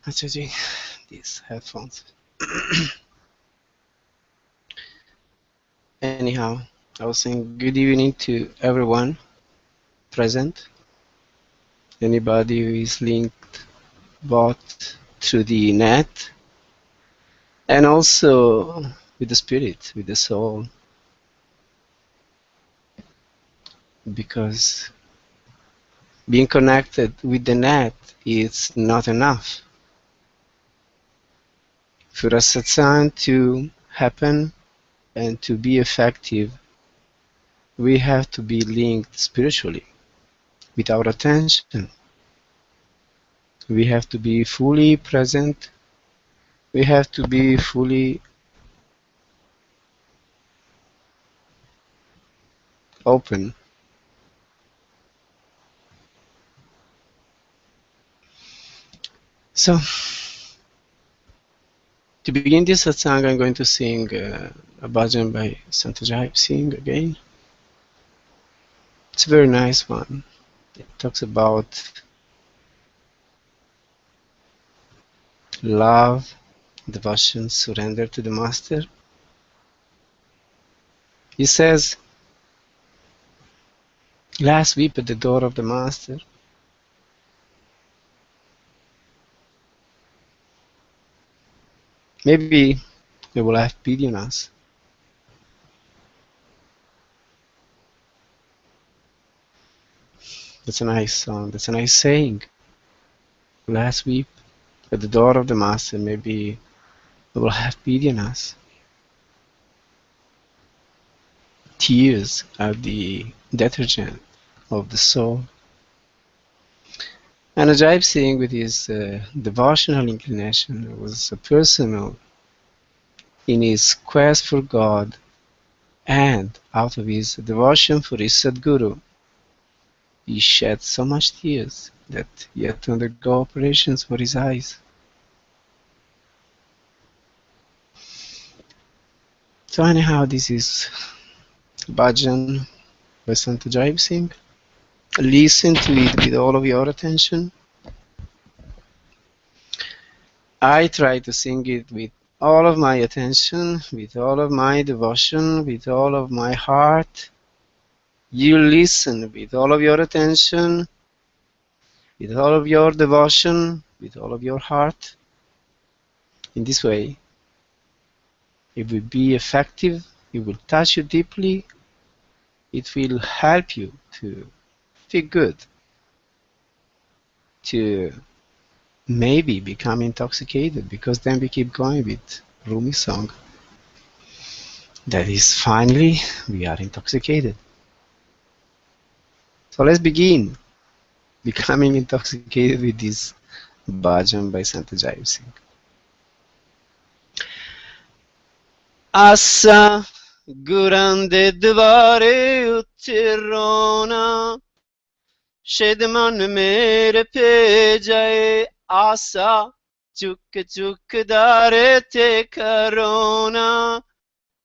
I'm charging these headphones. Anyhow, I was saying good evening to everyone present. Anybody who is linked both through the net and also with the spirit, with the soul, because being connected with the net is not enough. For a satsang to happen and to be effective, we have to be linked spiritually with our attention. We have to be fully present. We have to be fully open. So, to begin this satsang, I'm going to sing a bhajan by Sant Singh again. It's a very nice one. It talks about love, devotion, surrender to the Master. He says, last weep at the door of the Master. Maybe he will have pity on us. That's a nice song. That's a nice saying. Last weep at the door of the Master. Maybe he will have pity on us. Tears are the detergent of the soul. And Ajay Singh, with his devotional inclination, was a person who, in his quest for God and out of his devotion for his Sadguru, he shed so much tears that he had to undergo operations for his eyes. So anyhow, this is Bhajan by Sant Ajay Singh. Listen to it with all of your attention. I try to sing it with all of my attention, with all of my devotion, with all of my heart. You listen with all of your attention, with all of your devotion, with all of your heart. In this way, it will be effective, it will touch you deeply, it will help you to feel good, to maybe become intoxicated, because then we keep going with Rumi song. That is, finally, we are intoxicated. So let's begin becoming intoxicated with this bhajan by Sant Ajay Singh. Asa gurande dvare uttirona Shedman mere pe jaye asa chuk chuk dare te karona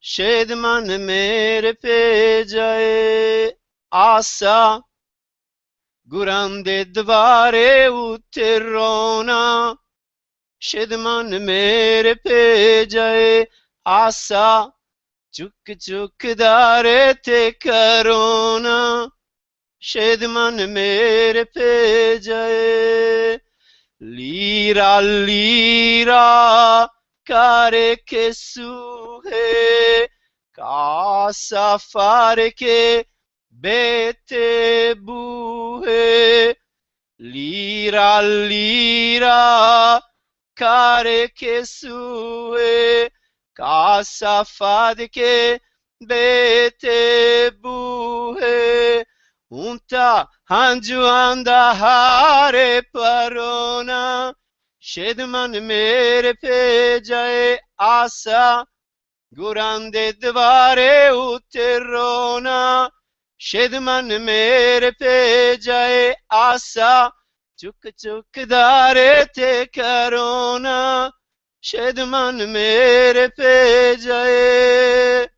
Shedman mere pe jaye asa Gurande dvare uttirona Shedman mere pe jaye asa chuk chuk dare te karona Shedman mere pe jaye Lira lira kare ke suhe Kasa fare ke bete buhe Lira lira kare ke suhe Kasa fare ke bete buhe Unta hanju anda hare parona Shedman mere pe jaye asa Gurande dvare utterona Shedman mere pe jaye asa Chuk chuk dare te karona Shedman mere pe jaye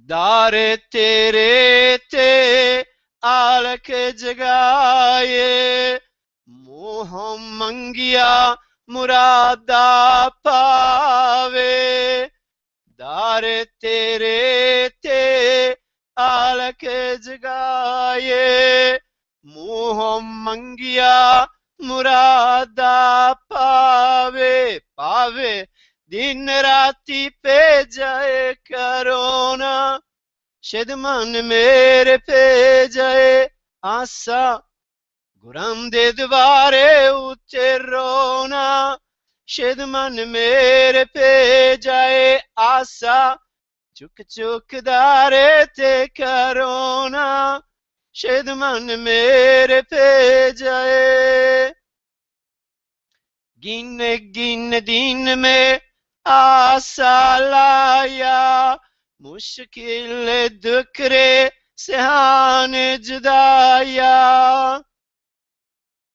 Dare tere te alak jagaye मोह मंगिया मुरादा पावे, दार तेरे ते आलक जगाए। मोह मंगिया मुरादा पावे, पावे दिन राती पे जाए करोना, शिद मन मेरे पे जाए आसा, गुरम दे दवारे उच्चे रोना, शिद मन मेरे पे जाए आसा, चुक चुक दारे ते करोना, शिद मन मेरे पे जाए। गिन गिन दिन में आसा लाया, मुश्किल दुखरे सहान जुदाया।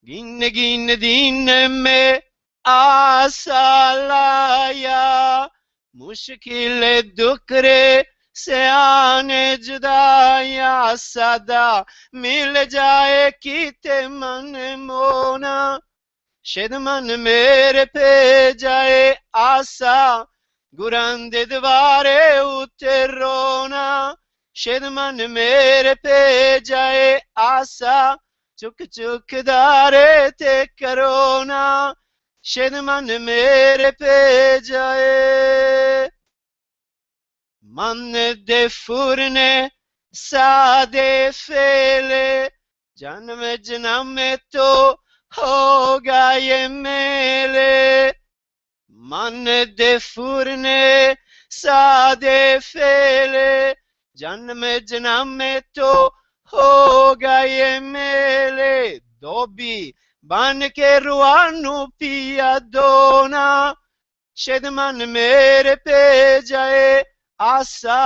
गिन गिन दिन में आसा लाया, मुश्किल दुखरे सयान जुदाया। सदा मिल जाए कीते मन मोना, शिद मन मेरे पे जाए आसा, गुरां दे दवारे उत्ते रोना, शिद मन मेरे पे जाए आसा, चुक चुक दारे ते करोना, शिद मन मेरे पे जाए। मन दे फुरने सादे फेले, जन्म जन्म तो होगा ये मेले। मन दे फुरने सादे फेले, जन्म जन्म तो होगा ये मेले। धोबी बन के रुआनू पिया दोना, शिद मन मेरे पे जाए आसा,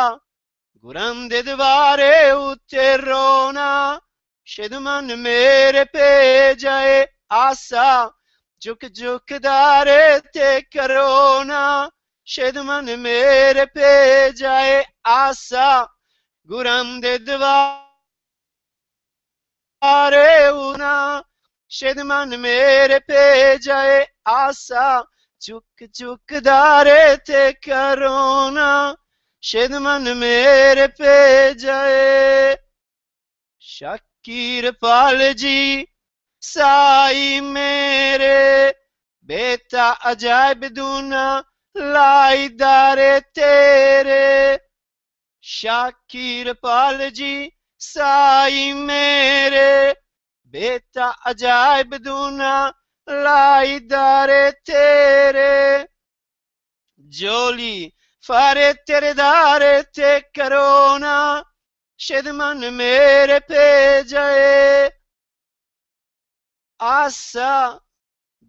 गुरम दे दवारे उत्ते रोना, शिद मन मेरे पे जाए आसा, चुक चुक दारे ते करोना, शिद मन मेरे पे जाए आसा, गुरम दे दवारे उना, शिद मन मेरे पे जाए आसा, चुक चुक दारे ते करोना, शिद मन मेरे पे जाए। शकीर पाल जी साई मेरे, बेटा अजायब दूना लाई दारे तेरे। शाकिर पाल जी साई मेरे, बेटा अजायब दूना लाई दारे तेरे। जोली फारे तेरे दारे ते करोना, शिद मन मेरे पे जाए आसा,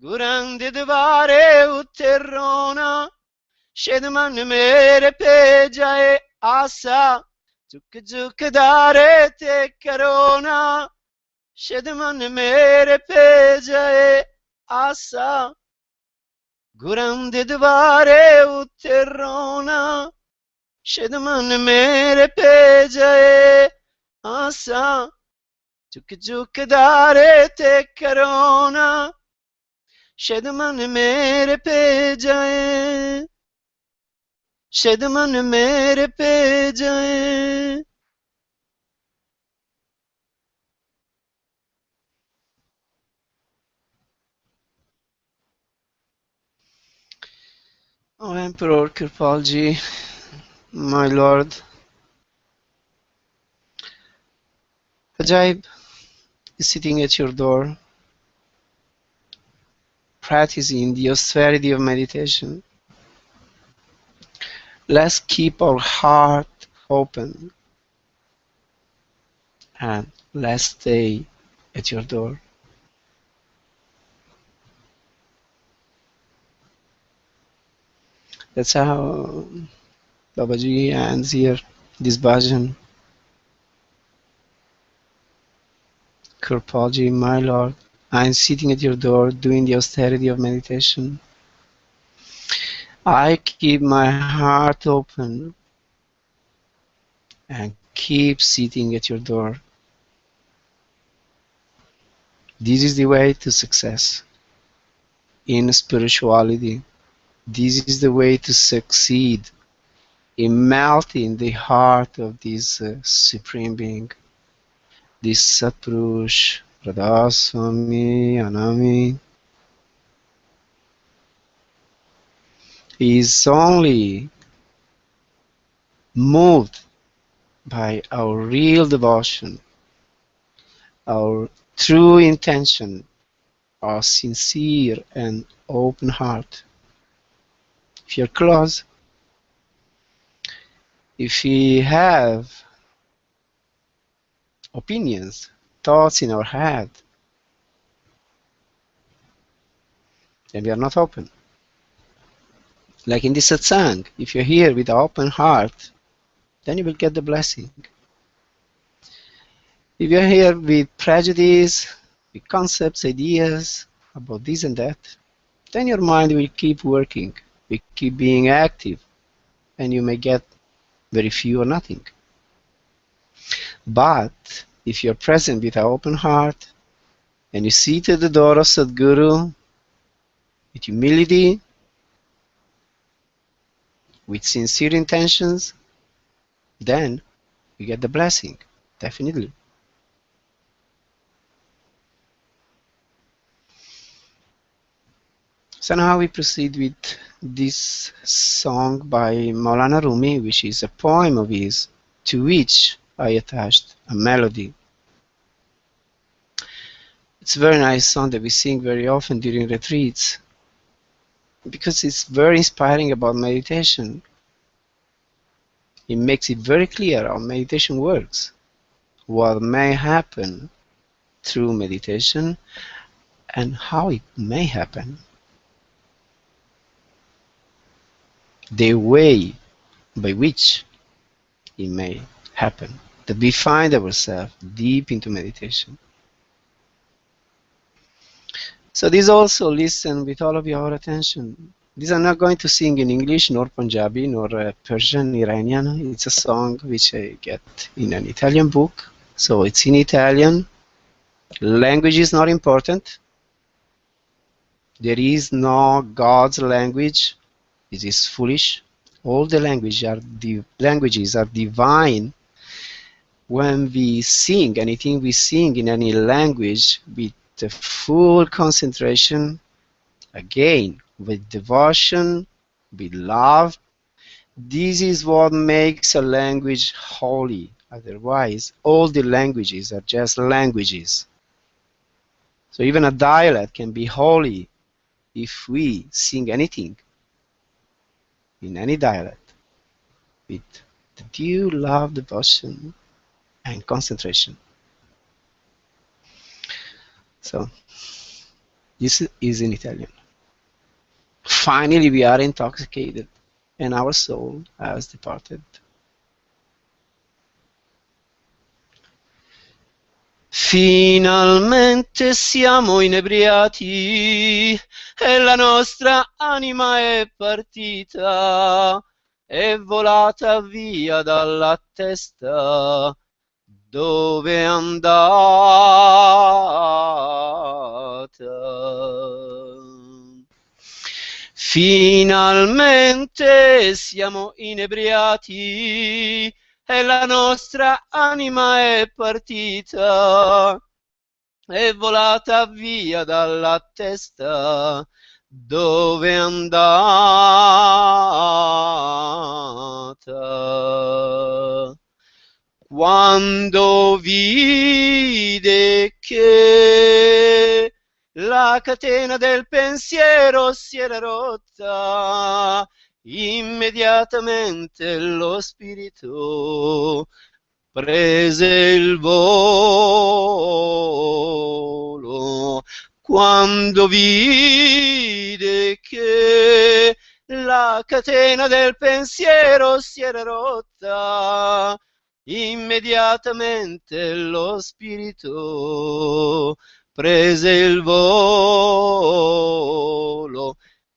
गुरं दे दवारे उत्ते रोना, शिद मन मेरे पे जाए आसा, चुक चुक दारे ते करोना, शिद मन मेरे पे जाए आसा, गुरं दे दवारे उत्ते रोना, शिद मन मेरे पे जाए आसा, चुक चुक दारे ते करोना, शिद मन मेरे पे जाए, शिद मन मेरे पे जाए। Oh, Emperor Kirpalji, my lord, Ajaib is sitting at your door, practicing the austerity of meditation. Let's keep our heart open and let's stay at your door. That's how Babaji ends here this bhajan. Kirpalji, my lord, I am sitting at your door doing the austerity of meditation. I keep my heart open and keep sitting at your door. This is the way to success in spirituality. This is the way to succeed in melting the heart of this Supreme Being, this Satpurush, Radha, Soami, Anami. He is only moved by our real devotion, our true intention, our sincere and open heart. If you're close, if we have opinions, thoughts in our head, then we are not open. Like in this satsang, if you're here with an open heart, then you will get the blessing. If you're here with prejudice, with concepts, ideas about this and that, then your mind will keep working, will keep being active, and you may get very few or nothing. But if you're present with an open heart, and you sit at the door of Sadguru with humility, with sincere intentions, then you get the blessing, definitely. So now we proceed with this song by Maulana Rumi, which is a poem of his, to which I attached a melody. It's a very nice song that we sing very often during retreats, because it's very inspiring about meditation. It makes it very clear how meditation works, what may happen through meditation, and how it may happen. The way by which it may happen, that we find ourselves deep into meditation. So this also listen with all of your attention. These I'm not going to sing in English, nor Punjabi, nor Persian, Iranian. It's a song which I get in an Italian book, so it's in Italian. Language is not important. There is no God's language. It is foolish. All the languages are divine. When we sing, anything we sing in any language with the full concentration, again, with devotion, with love, this is what makes a language holy. Otherwise, all the languages are just languages. So even a dialect can be holy if we sing anything in any dialect with the due love, devotion, and concentration. So this is in Italian. Finally, we are intoxicated, and our soul has departed. Finalmente siamo inebriati e la nostra anima è partita, è volata via dalla testa, dove è andata. Finalmente siamo inebriati e la nostra anima è partita, è volata via dalla testa, dove è andata. Quando vide che la catena del pensiero si era rotta, immediatamente lo spirito prese il volo. Quando vide che la catena del pensiero si era rotta, immediatamente lo spirito prese il volo.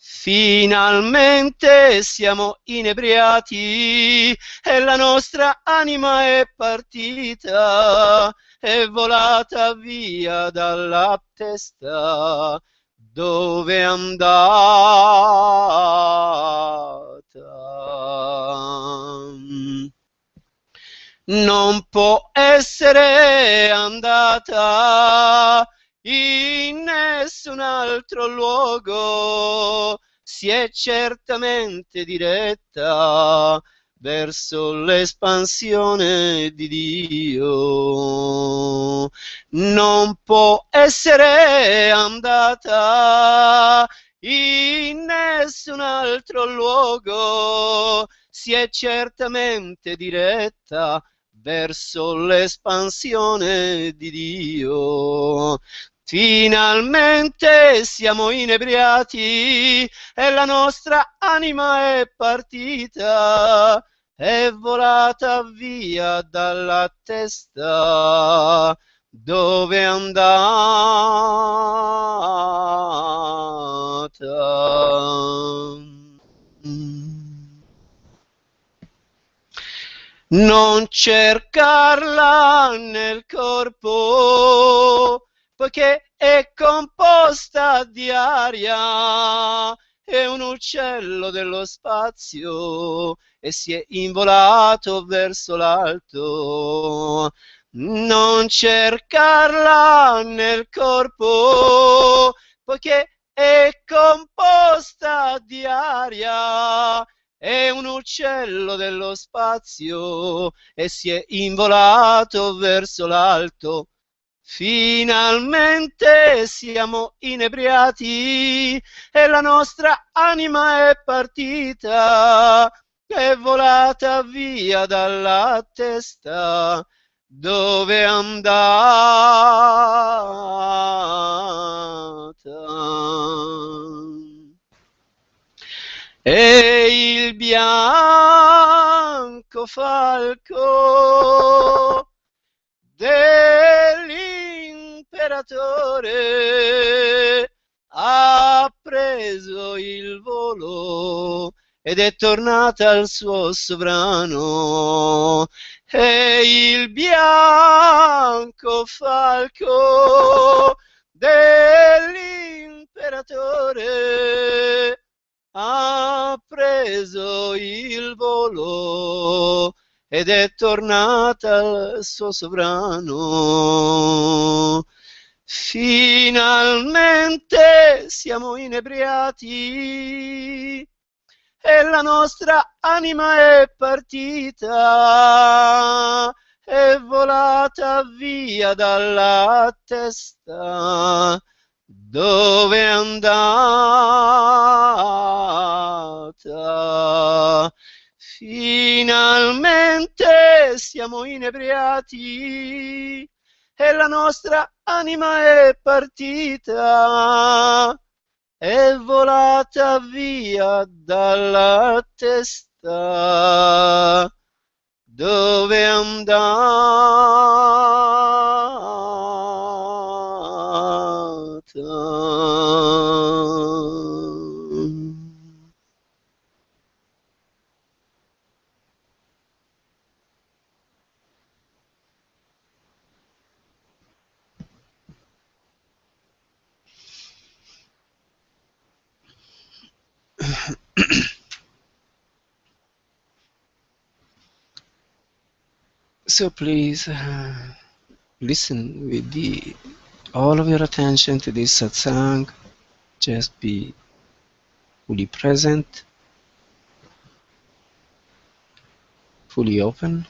Finalmente siamo inebriati e la nostra anima è partita, è volata via dalla testa. Dove è andata? Non può essere andata in nessun altro luogo, si è certamente diretta verso l'espansione di Dio. Non può essere andata in nessun altro luogo, si è certamente diretta verso l'espansione di Dio. Finalmente siamo inebriati e la nostra anima è partita, è volata via dalla testa. Dove è andata? Non cercarla nel corpo, poiché è composta di aria, è un uccello dello spazio e si è involato verso l'alto. Non cercarla nel corpo, poiché è composta di aria, è un uccello dello spazio e si è involato verso l'alto. Finalmente siamo inebriati e la nostra anima è partita, è volata via dalla testa. Dove è andata? E il bianco falco dell'imperatore ha preso il volo ed è tornata al suo sovrano. E il bianco falco dell'imperatore ha preso il volo ed è tornata al suo sovrano. Finalmente siamo inebriati e la nostra anima è partita, è volata via dalla testa. Dove è andata? Finalmente siamo inebriati e la nostra anima è partita, è volata via dalla testa. Dove è andata? So please listen with all of your attention to this satsang. Just be fully present, fully open,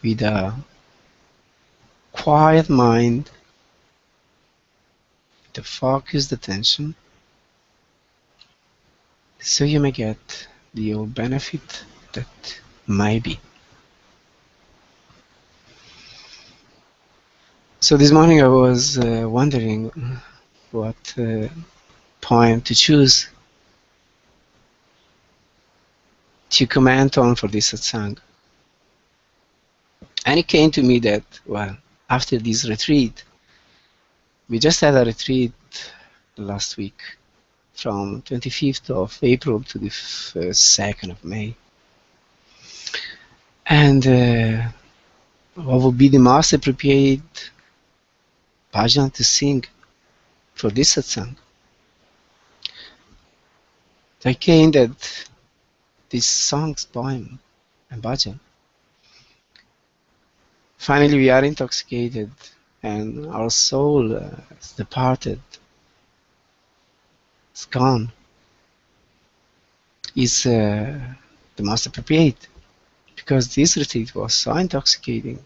with a quiet mind, to focus the attention, so you may get the whole benefit that may be. So this morning I was wondering what poem to choose to comment on for this satsang. And it came to me that, well, after this retreat, we just had a retreat last week, from 25th of April to the 2nd of May. And what would be the most appropriate bhajan to sing for this satsang? I came that this song's poem and bhajan. Finally, we are intoxicated, and our soul is departed. It's gone. Is the most appropriate, because this retreat was so intoxicating.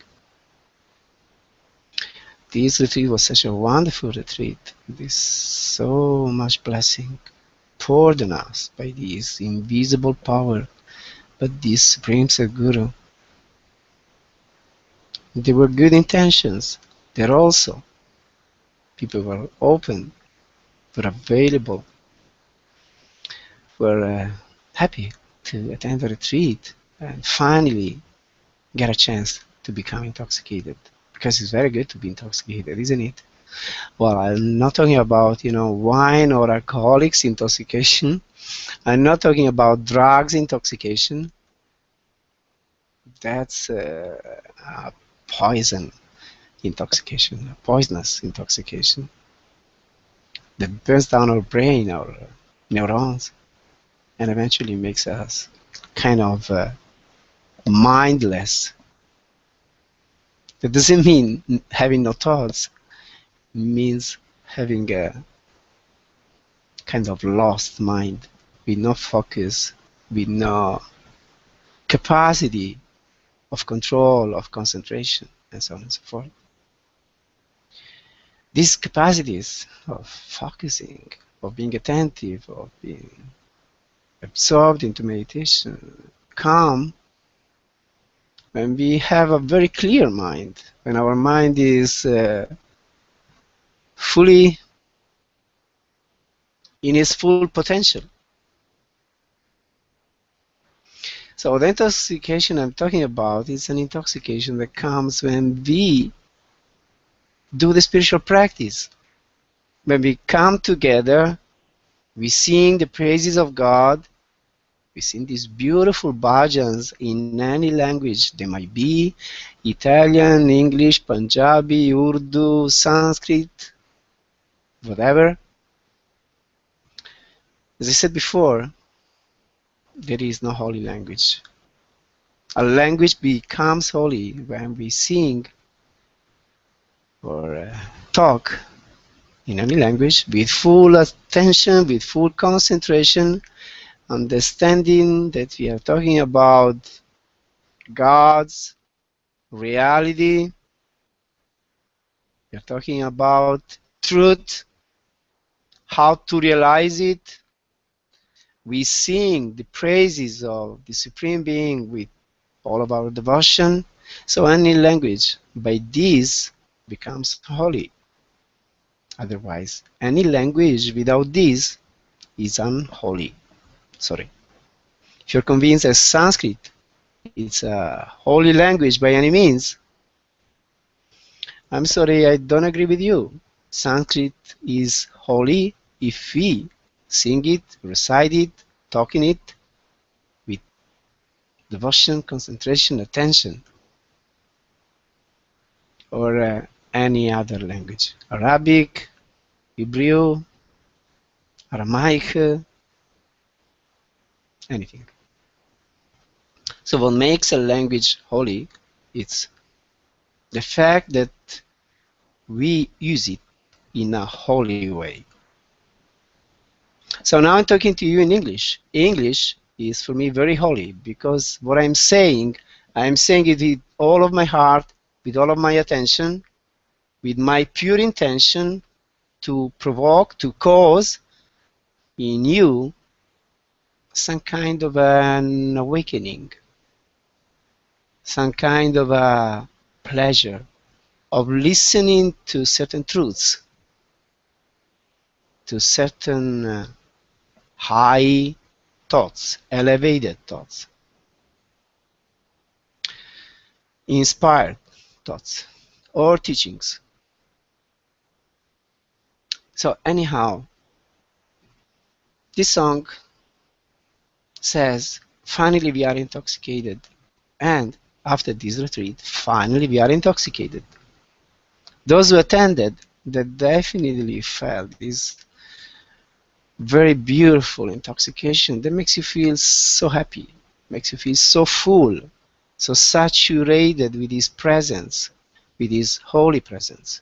This retreat was such a wonderful retreat. This so much blessing poured on us by this invisible power, but this Supreme Sadguru. There were good intentions there also. People were open, were available, were happy to attend the retreat and finally get a chance to become intoxicated. Because it's very good to be intoxicated, isn't it? Well, I'm not talking about, wine or alcoholics intoxication. I'm not talking about drugs intoxication. That's a poison intoxication, a poisonous intoxication that burns down our brain, our neurons, and eventually makes us kind of mindless. That doesn't mean having no thoughts. It means having a kind of lost mind with no focus, with no capacity of control, of concentration, and so on and so forth. These capacities of focusing, of being attentive, of being absorbed into meditation, come when we have a very clear mind, when our mind is fully in its full potential. So the intoxication I'm talking about is an intoxication that comes when we do the spiritual practice. When we come together, we sing the praises of God, we sing these beautiful bhajans in any language. They might be Italian, English, Punjabi, Urdu, Sanskrit, whatever. As I said before, there is no holy language. A language becomes holy when we sing or talk in any language with full attention, with full concentration, understanding that we are talking about God's reality. We are talking about truth, how to realize it. We sing the praises of the Supreme Being with all of our devotion. So any language by this becomes holy. Otherwise, any language without this is unholy. Sorry. If you're convinced that Sanskrit is a holy language by any means, I'm sorry, I don't agree with you. Sanskrit is holy if we sing it, recite it, talk in it with devotion, concentration, attention, or any other language. Arabic, Hebrew, Aramaic, anything. So what makes a language holy, it's the fact that we use it in a holy way. So now I'm talking to you in English. English is for me very holy because what I'm saying it with all of my heart, with all of my attention, with my pure intention to provoke, to cause in you some kind of an awakening, some kind of a pleasure of listening to certain truths, to certain high thoughts, elevated thoughts, inspired thoughts, or teachings. So anyhow, This song says, finally we are intoxicated. And after this retreat, finally we are intoxicated. Those who attended, they definitely felt this very beautiful intoxication that makes you feel so happy, makes you feel so full, so saturated with His presence, with His holy presence.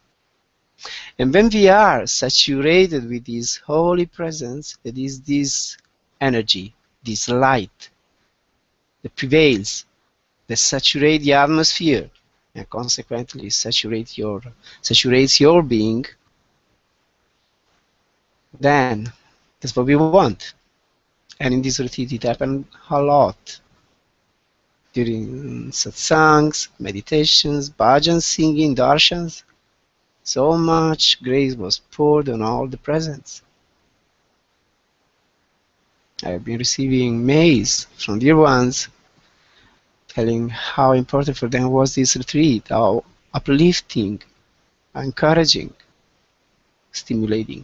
And when we are saturated with His holy presence, that is this energy, this light that prevails, that saturates the atmosphere, and consequently saturates your being, then that's what we want. And in this retreat it happened a lot. During satsangs, meditations, bhajans, singing, darshans, so much grace was poured on all the presents. I have been receiving mails from dear ones telling how important for them was this retreat, how uplifting, encouraging, stimulating.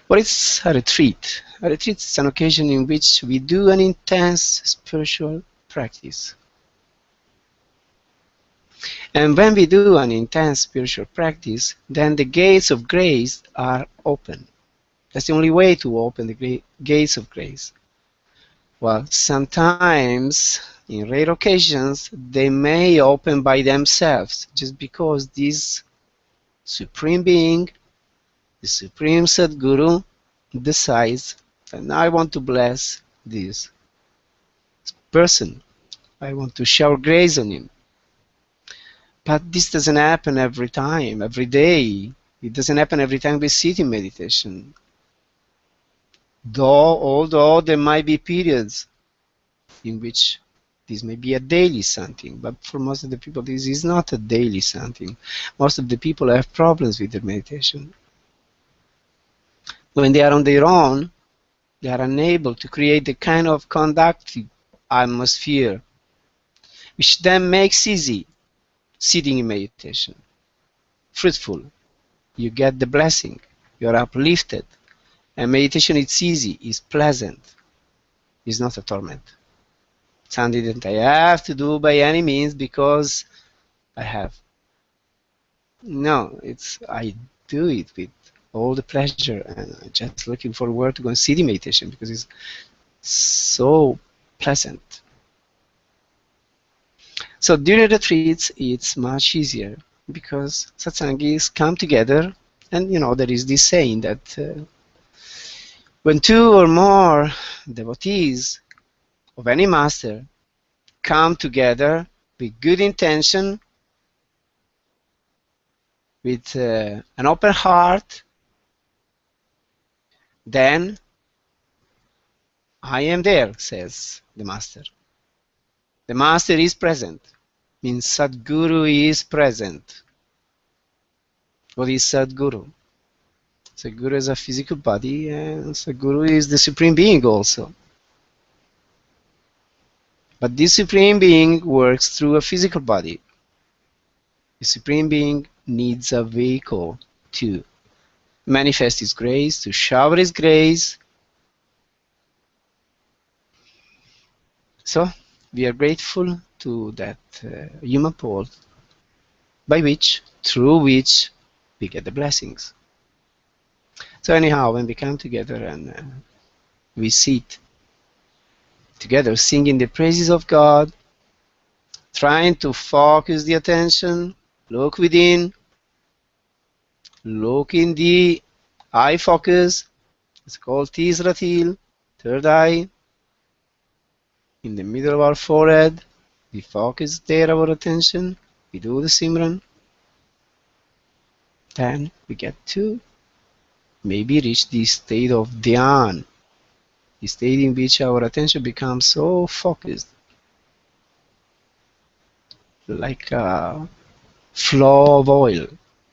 What is a retreat? A retreat is an occasion in which we do an intense spiritual practice. And when we do an intense spiritual practice, then the gates of grace are open. That's the only way to open the gates of grace. Well, sometimes, in rare occasions, they may open by themselves, just because this Supreme Being, the Supreme Sadguru, decides, and I want to bless this person. I want to shower grace on him. But this doesn't happen every time, every day. It doesn't happen every time we sit in meditation. Although there might be periods in which this may be a daily something, but for most of the people this is not a daily something. Most of the people have problems with their meditation. When they are on their own, they are unable to create the kind of conductive atmosphere which then makes easy sitting in meditation. Fruitful. You get the blessing. You are uplifted. And meditation is easy, is pleasant. It's not a torment. Something that I have to do by any means because I have. No, I do it with all the pleasure, and I'm just looking forward to go and sit in meditation because it's so pleasant. So during retreats, it's much easier because satsangis come together, and there is this saying that when two or more devotees of any master come together with good intention, with an open heart, then I am there, says the master. The master is present, means Sadguru is present. What is Sadguru? Sadguru is a physical body, and Sadguru is the Supreme Being also. But this Supreme Being works through a physical body. The Supreme Being needs a vehicle to manifest His grace, to shower His grace. So, we are grateful to that human pole through which we get the blessings. So anyhow, when we come together and we sit together singing the praises of God, trying to focus the attention, look within, look in the eye focus, it's called Tisratil, third eye, in the middle of our forehead, we focus there our attention, we do the Simran, then we get to maybe reach this state of Dhyan, the state in which our attention becomes so focused, like a flow of oil.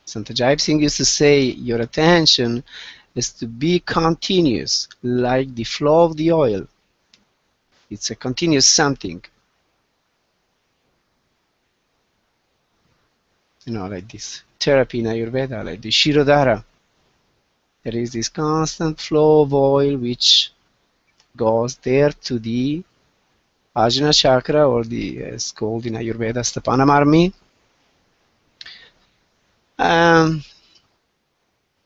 Sant Jai Singh used to say, your attention is to be continuous, like the flow of the oil. It's a continuous something. Like this therapy in Ayurveda, like the Shirodhara. There is this constant flow of oil which goes there to the Ajna chakra, or it's called in Ayurveda Stapanamarmi.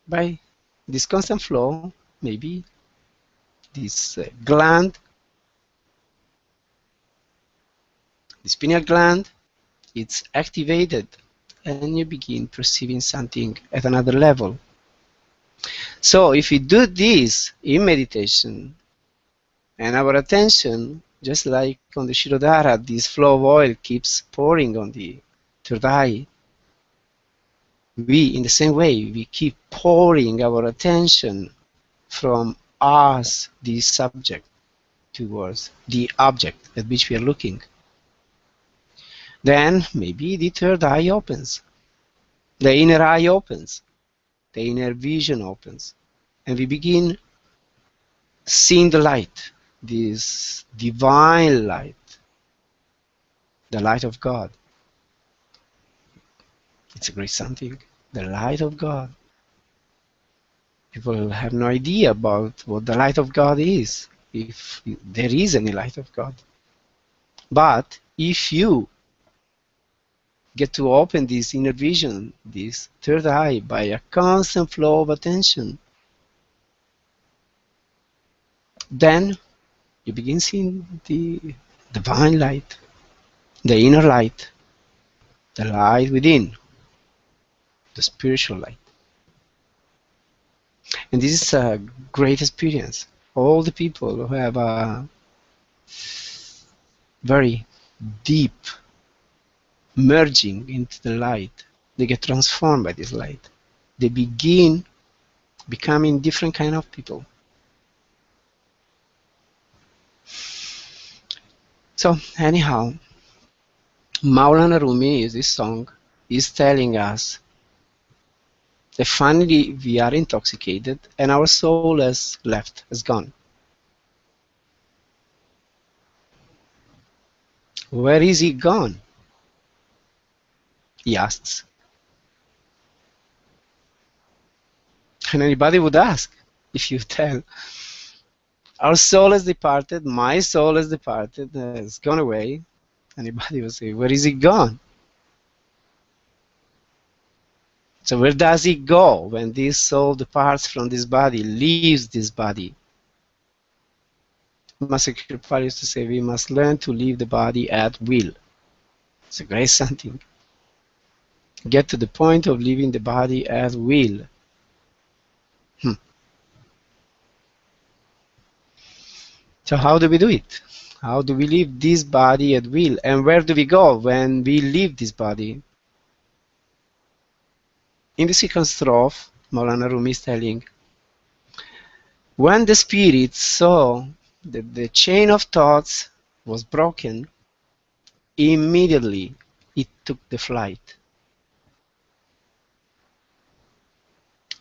By this constant flow, maybe this gland, the pineal gland, it's activated, and you begin perceiving something at another level. So if we do this in meditation, and our attention, just like on the Shirodhara, this flow of oil keeps pouring on the third eye, we, in the same way, we keep pouring our attention from us, the subject, towards the object at which we are looking. Then maybe the third eye opens, the inner eye opens, the inner vision opens, and we begin seeing the light, this divine light, the light of God. It's a great something, the light of God. People have no idea about what the light of God is, if there is any light of God. But if you get to open this inner vision, this third eye, by a constant flow of attention, then you begin seeing the divine light, the inner light, the light within, the spiritual light. And this is a great experience. All the people who have a very deep merging into the light, they get transformed by this light. They begin becoming different kind of people. So anyhow, Maulana Rumi, is this song, is telling us that finally we are intoxicated and our soul has left, has gone. Where is he gone? He asks. And anybody would ask if you tell, our soul has departed, my soul has departed, has gone away. Anybody would say, where is he gone? So where does he go when this soul departs from this body, leaves this body? Master Kripa used to say, we must learn to leave the body at will. It's a great something. Get to the point of leaving the body at will. So how do we do it? How do we leave this body at will? And where do we go when we leave this body? In the second strophe, Maulana Rumi is telling, when the spirit saw that the chain of thoughts was broken, immediately it took the flight.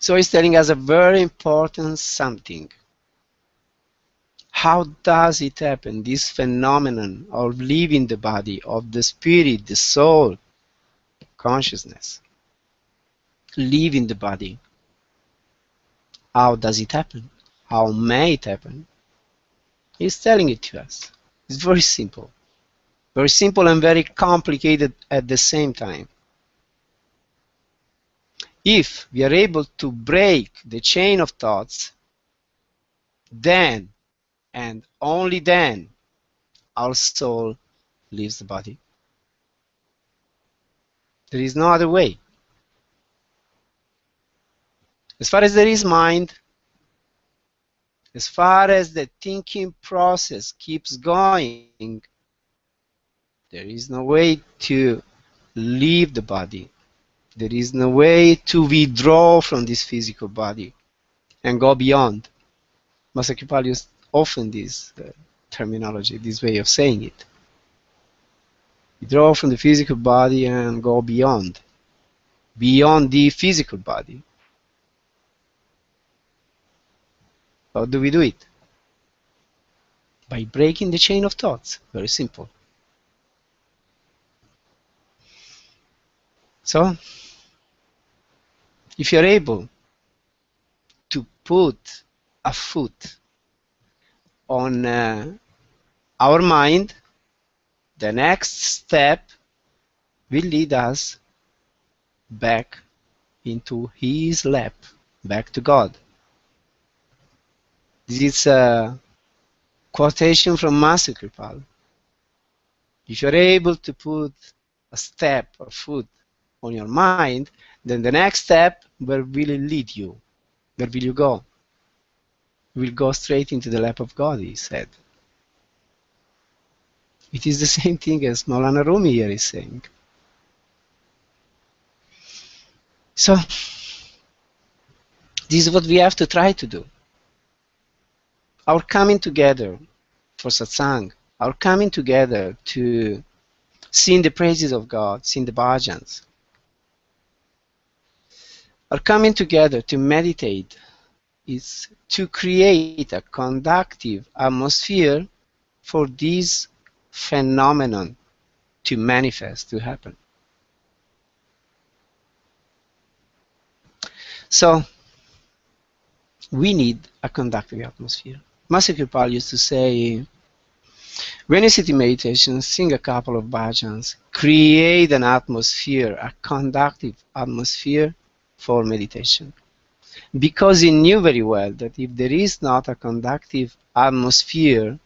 So he's telling us a very important something. How does it happen, this phenomenon of leaving the body, of the spirit, the soul, consciousness, leaving the body? How does it happen? How may it happen? He's telling it to us. It's very simple. Very simple and very complicated at the same time. If we are able to break the chain of thoughts, then and only then our soul leaves the body. There is no other way. As far as there is mind, as far as the thinking process keeps going, there is no way to leave the body. There is no way to withdraw from this physical body and go beyond. Master Kripa used often this terminology, this way of saying it. Withdraw from the physical body and go beyond the physical body. How do we do it? By breaking the chain of thoughts. Very simple. So, if you're able to put a foot on our mind, the next step will lead us back into his lap, back to God. This is a quotation from Master Kripal. If you're able to put a step or foot on your mind, then the next step, where will it lead you? Where will you go? You will go straight into the lap of God, he said. It is the same thing as Maulana Rumi here is saying. So, this is what we have to try to do. Our coming together for satsang, our coming together to sing the praises of God, sing the bhajans, our coming together to meditate is to create a conductive atmosphere for this phenomenon to manifest, to happen. So, we need a conductive atmosphere. Master Kripal used to say, when you sit in meditation, sing a couple of bhajans, create an atmosphere, a conductive atmosphere for meditation. Because he knew very well that if there is not a conductive atmosphere,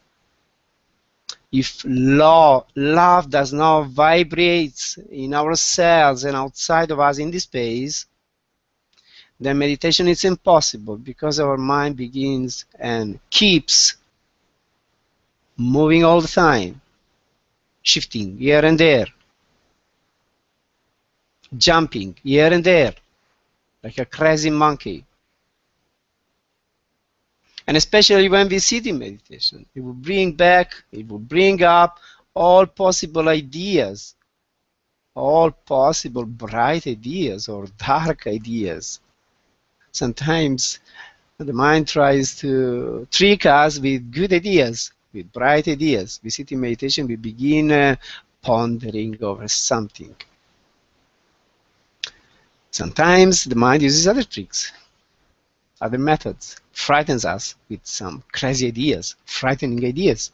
if love does not vibrate in our cells and outside of us in this space, then meditation is impossible, because our mind begins and keeps moving all the time, shifting here and there, jumping here and there, like a crazy monkey. And especially when we sit in meditation, it will bring back, it will bring up all possible ideas, all possible bright ideas or dark ideas. Sometimes the mind tries to trick us with good ideas, with bright ideas. We sit in meditation, we begin pondering over something. Sometimes the mind uses other tricks, other methods, frightens us with some crazy ideas, frightening ideas.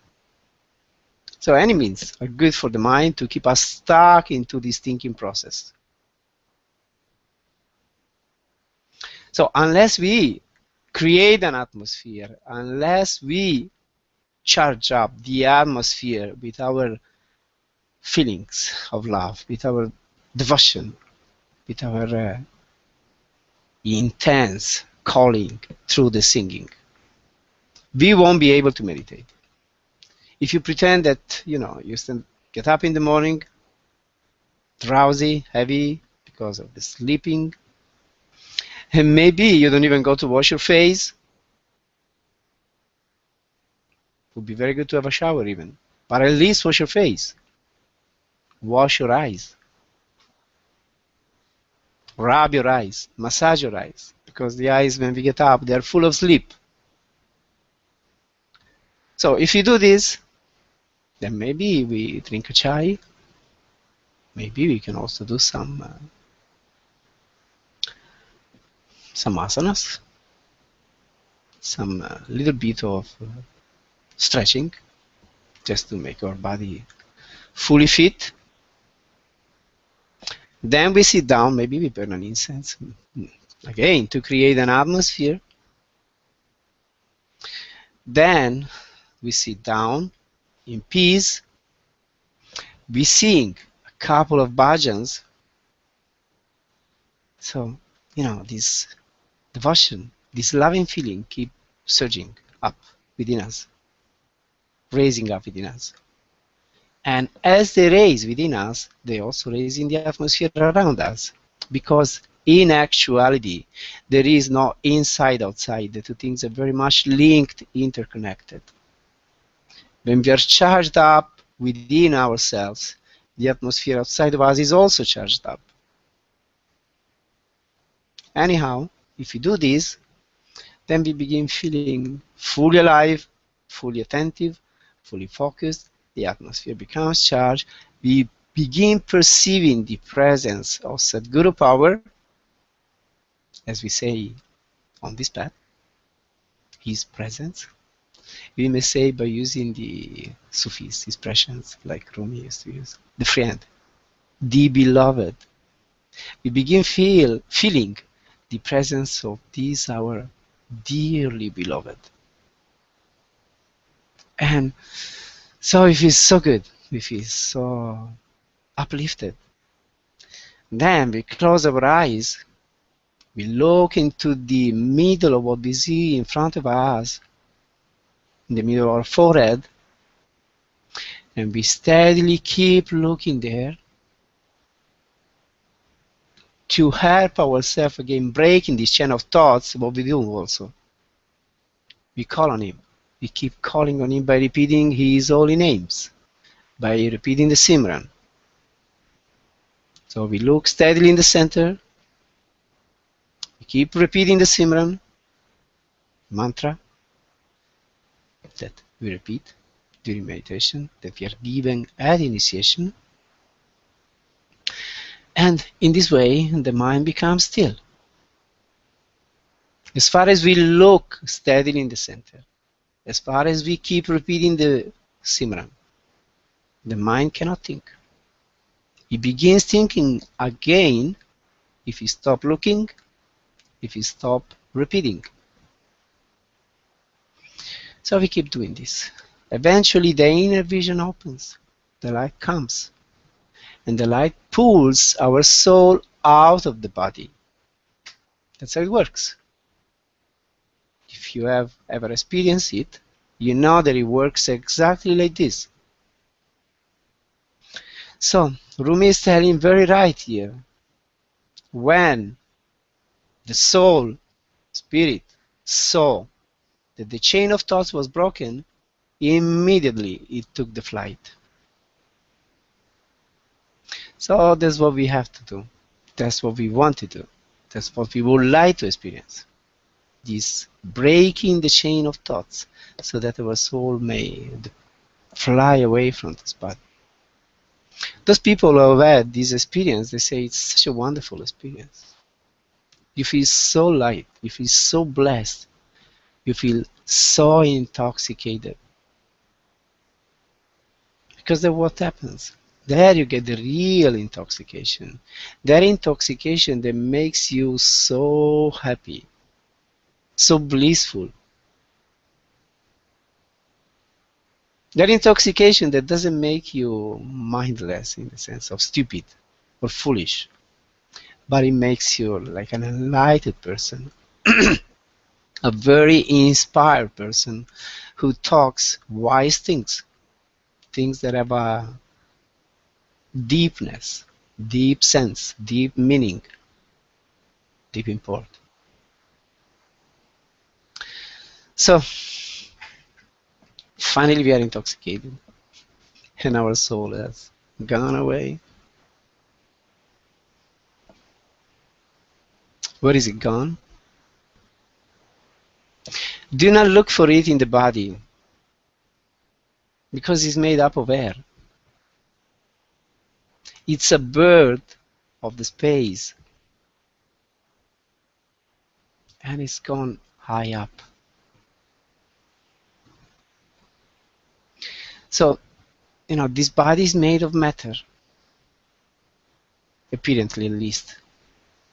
So any means are good for the mind to keep us stuck into this thinking process. So unless we create an atmosphere, unless we charge up the atmosphere with our feelings of love, with our devotion, with our intense calling through the singing, we won't be able to meditate. If you pretend that, you get up in the morning, drowsy, heavy, because of the sleeping, and maybe you don't even go to wash your face, it would be very good to have a shower even, but at least wash your face, wash your eyes, rub your eyes, massage your eyes, because the eyes, when we get up, they are full of sleep. So if you do this, then maybe we drink a chai, maybe we can also do some asanas, some little bit of stretching, just to make our body fully fit. Then we sit down, maybe we burn an incense, again, to create an atmosphere. Then we sit down in peace, we sing a couple of bhajans. So, this devotion, this loving feeling keep surging up within us, raising up within us. And as they raise within us, they also raise in the atmosphere around us. Because in actuality, there is no inside, outside. The two things are very much linked, interconnected. When we are charged up within ourselves, the atmosphere outside of us is also charged up. Anyhow, if we do this, then we begin feeling fully alive, fully attentive, fully focused. The atmosphere becomes charged. We begin perceiving the presence of Sadguru power, as we say on this path. his presence. We may say by using the Sufis expressions like Rumi used to use, the friend, the beloved. We begin feeling the presence of this our dearly beloved. And so we feel so good, we feel so uplifted. Then we close our eyes, we look into the middle of what we see in front of us, in the middle of our forehead, and we steadily keep looking there to help ourselves again breaking this chain of thoughts. What we do also, we call on him. We keep calling on him by repeating his holy names, by repeating the Simran. So we look steadily in the center, we keep repeating the Simran mantra that we repeat during meditation, that we are given at initiation. And in this way, the mind becomes still. As far as we look steadily in the center, as far as we keep repeating the Simran, the mind cannot think. It begins thinking again if we stop looking, if we stop repeating. So we keep doing this. Eventually the inner vision opens, the light comes, and the light pulls our soul out of the body. That's how it works. If you have ever experienced it, you know that it works exactly like this. So Rumi is telling very right here. When the soul, spirit, saw that the chain of thoughts was broken, immediately it took the flight. So that's what we have to do. That's what we want to do. That's what we would like to experience. This breaking the chain of thoughts so that our soul may fly away from this body. Those people who have had this experience, they say it's such a wonderful experience. You feel so light, you feel so blessed, you feel so intoxicated. Because that's what happens. There you get the real intoxication. That intoxication that makes you so happy, so blissful. That intoxication that doesn't make you mindless in the sense of stupid or foolish, but it makes you like an enlightened person, a very inspired person who talks wise things, things that have a deepness, deep sense, deep meaning, deep import. So finally we are intoxicated and our soul has gone away. Where is it gone? Do not look for it in the body, because it's made up of air. It's a bird of the space, and it's gone high up. So, this body is made of matter, apparently at least.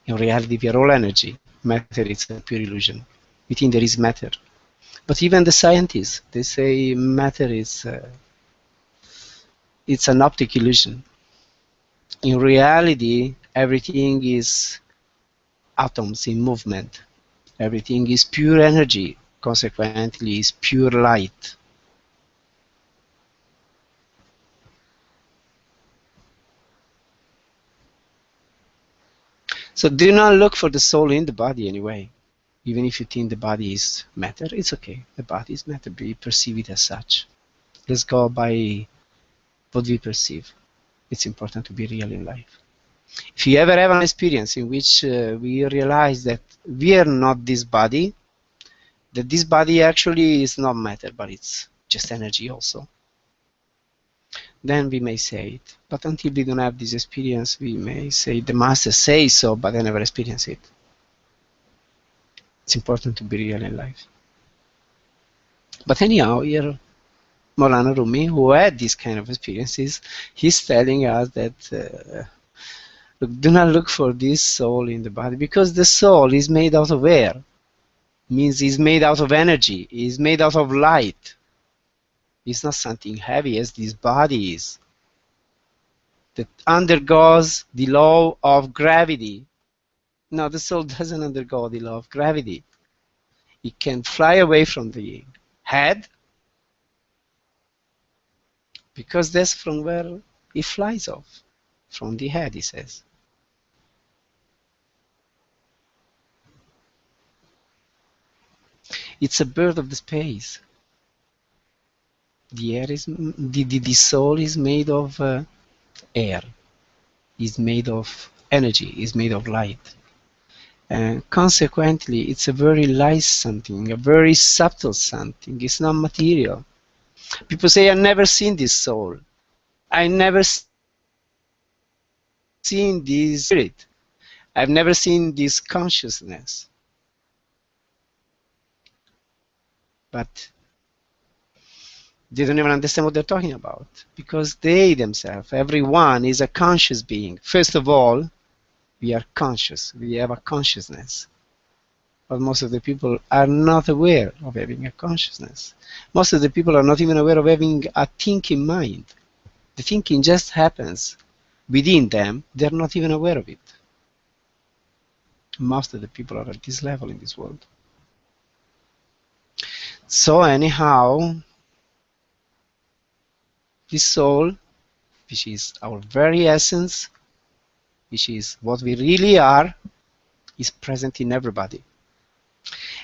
In reality, we are all energy. Matter is a pure illusion. Within there is matter. But even the scientists, they say matter is it's an optic illusion. In reality, everything is atoms in movement. Everything is pure energy. Consequently, is pure light. So do not look for the soul in the body anyway. Even if you think the body is matter, it's okay. The body is matter. We perceive it as such. Let's go by what we perceive. It's important to be real in life. If you ever have an experience in which we realize that we are not this body, that this body actually is not matter, but it's just energy also, then we may say it. But until we don't have this experience, we may say the master says so, but I never experience it. It's important to be real in life. But anyhow, here Maulana Rumi, who had these kind of experiences, he's telling us that look, do not look for this soul in the body, because the soul is made out of air. Means it's made out of energy, it's made out of light. It's not something heavy as this body is, that undergoes the law of gravity. No, the soul doesn't undergo the law of gravity. It can fly away from the head, because that's from where it flies off, from the head, he says. It's a bird of the space. The air is the soul is made of air, is made of energy, is made of light. And consequently, it's a very light something, a very subtle something. It's not material. People say, I've never seen this soul. I never seen this spirit. I've never seen this consciousness. But they don't even understand what they're talking about, because they themselves, everyone is a conscious being. First of all, we are conscious. We have a consciousness. But most of the people are not aware of having a consciousness. Most of the people are not even aware of having a thinking mind. The thinking just happens within them. They're not even aware of it. Most of the people are at this level in this world. So anyhow, this soul, which is our very essence, which is what we really are, is present in everybody.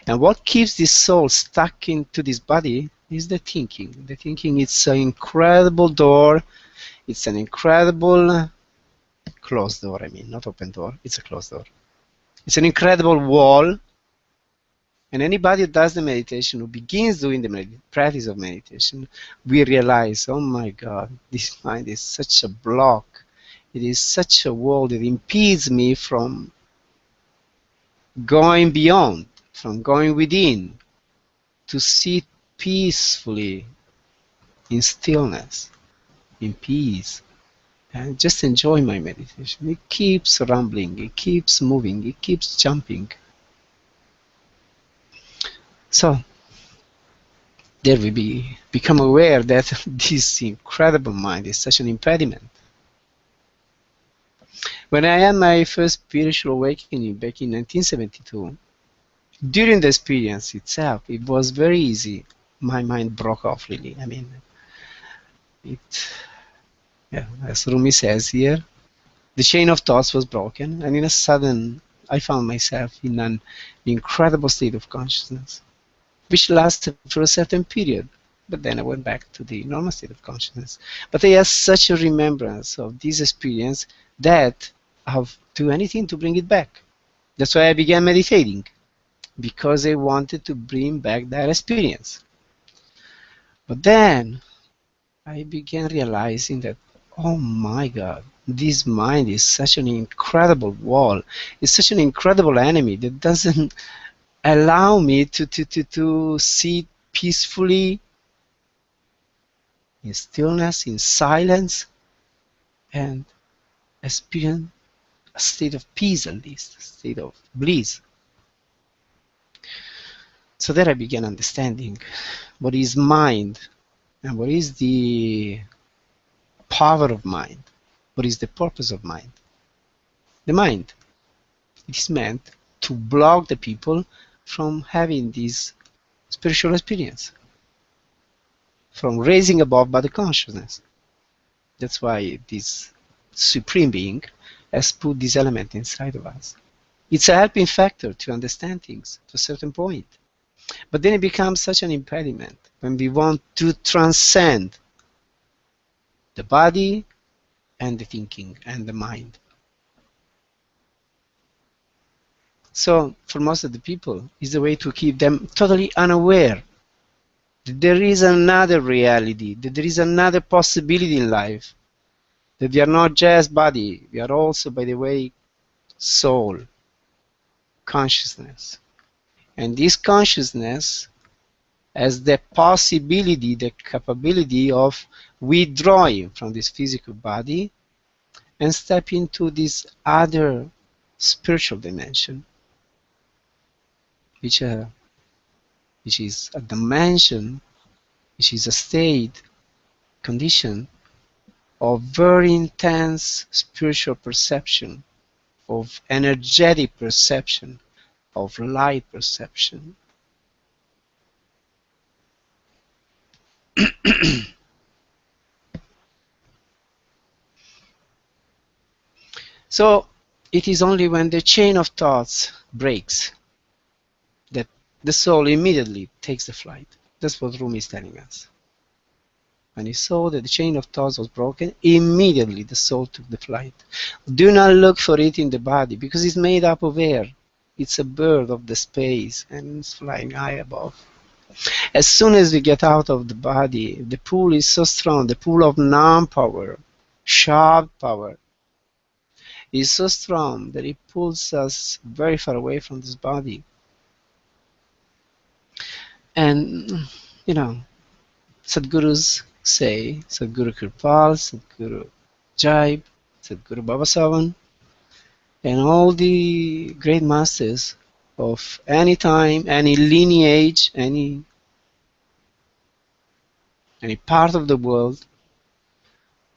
And what keeps this soul stuck into this body is the thinking. The thinking is an incredible door. It's an incredible closed door, I mean, not open door. It's a closed door. It's an incredible wall. And anybody who does the meditation, who begins doing the practice of meditation, we realize, oh my God, this mind is such a block. It is such a wall that impedes me from going beyond, from going within, to sit peacefully in stillness, in peace, and just enjoy my meditation. It keeps rumbling, it keeps moving, it keeps jumping. So there we become aware that this incredible mind is such an impediment. When I had my first spiritual awakening back in 1972, during the experience itself, it was very easy. My mind broke off, really. I mean, as Rumi says here, the chain of thoughts was broken, and in a sudden, I found myself in an incredible state of consciousness, which lasted for a certain period. But then I went back to the normal state of consciousness. But I had such a remembrance of this experience that I'll do anything to bring it back. That's why I began meditating, because I wanted to bring back that experience. But then I began realizing that, oh my God, this mind is such an incredible wall. It's such an incredible enemy that doesn't allow me to sit peacefully in stillness, in silence, and experience a state of peace, at least, a state of bliss. So there I began understanding what is mind and what is the power of mind, what is the purpose of mind. The mind, it is meant to block the people from having this spiritual experience, from raising above by the consciousness. That's why this Supreme Being has put this element inside of us. It's a helping factor to understand things to a certain point. But then it becomes such an impediment when we want to transcend the body and the thinking and the mind. So for most of the people, it's a way to keep them totally unaware that there is another reality, that there is another possibility in life, that we are not just body, we are also, by the way, soul, consciousness. And this consciousness as the possibility, the capability of withdrawing from this physical body and step into this other spiritual dimension, which is a dimension, which is a state, condition of very intense spiritual perception, of energetic perception, of light perception. So it is only when the chain of thoughts breaks that the soul immediately takes the flight. That's what Rumi is telling us. When he saw that the chain of thoughts was broken, immediately the soul took the flight. Do not look for it in the body, because it's made up of air. It's a bird of the space and it's flying high above. As soon as we get out of the body, the pull is so strong, the pull of Naam power, sharp power, is so strong that it pulls us very far away from this body. And, you know, Sadgurus say, Sadguru Kirpal, Sadguru Jaib, Sadguru Babasavan, and all the great masters of any time, any lineage, any part of the world,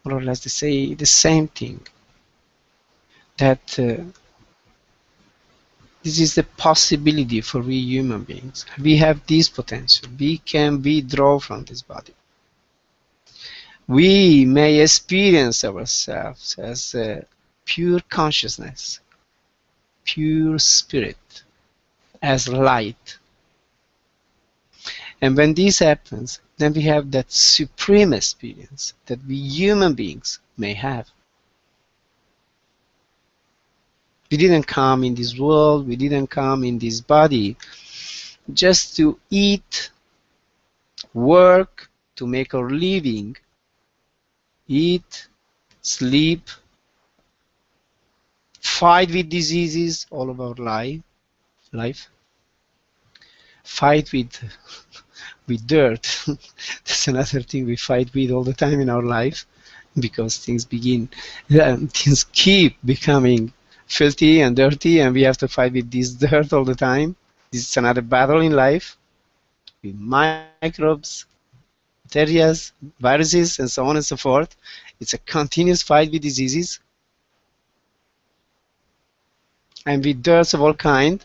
more or less they say the same thing, that this is the possibility for we human beings. We have this potential. We can withdraw from this body. We may experience ourselves as a pure consciousness, pure spirit, as light. And when this happens, then we have that supreme experience that we human beings may have. We didn't come in this world, we didn't come in this body just to eat, work, to make our living, eat, sleep, fight with diseases all of our life, fight with dirt. That's another thing we fight with all the time in our life, because things keep becoming filthy and dirty, and we have to fight with this dirt all the time. This is another battle in life with microbes, bacteria, viruses, and so on and so forth. It's a continuous fight with diseases and with dirts of all kind.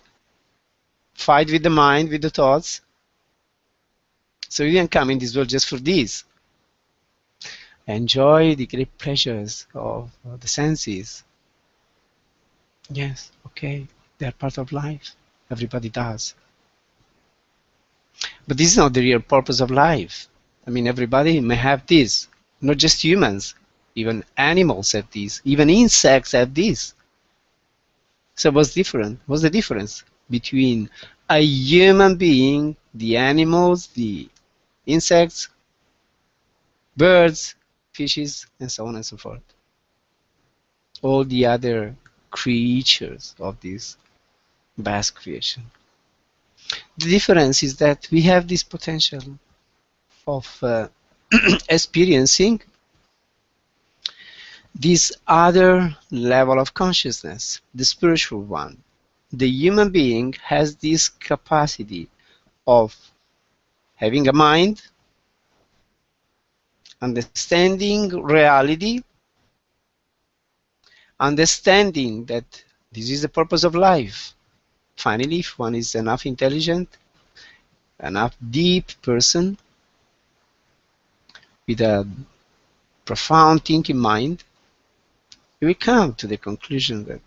Fight with the mind, with the thoughts. So we didn't come in this world just for this. Enjoy the great pleasures of the senses. Yes, okay, they are part of life. Everybody does. But this is not the real purpose of life. I mean, everybody may have this. Not just humans. Even animals have this. Even insects have this. So what's different? What's the difference between a human being, the animals, the insects, birds, fishes, and so on and so forth? All the other creatures of this vast creation. The difference is that we have this potential of experiencing this other level of consciousness, the spiritual one. The human being has this capacity of having a mind, understanding reality, understanding that this is the purpose of life. Finally, if one is enough intelligent, enough deep person, with a profound thinking mind, we come to the conclusion that,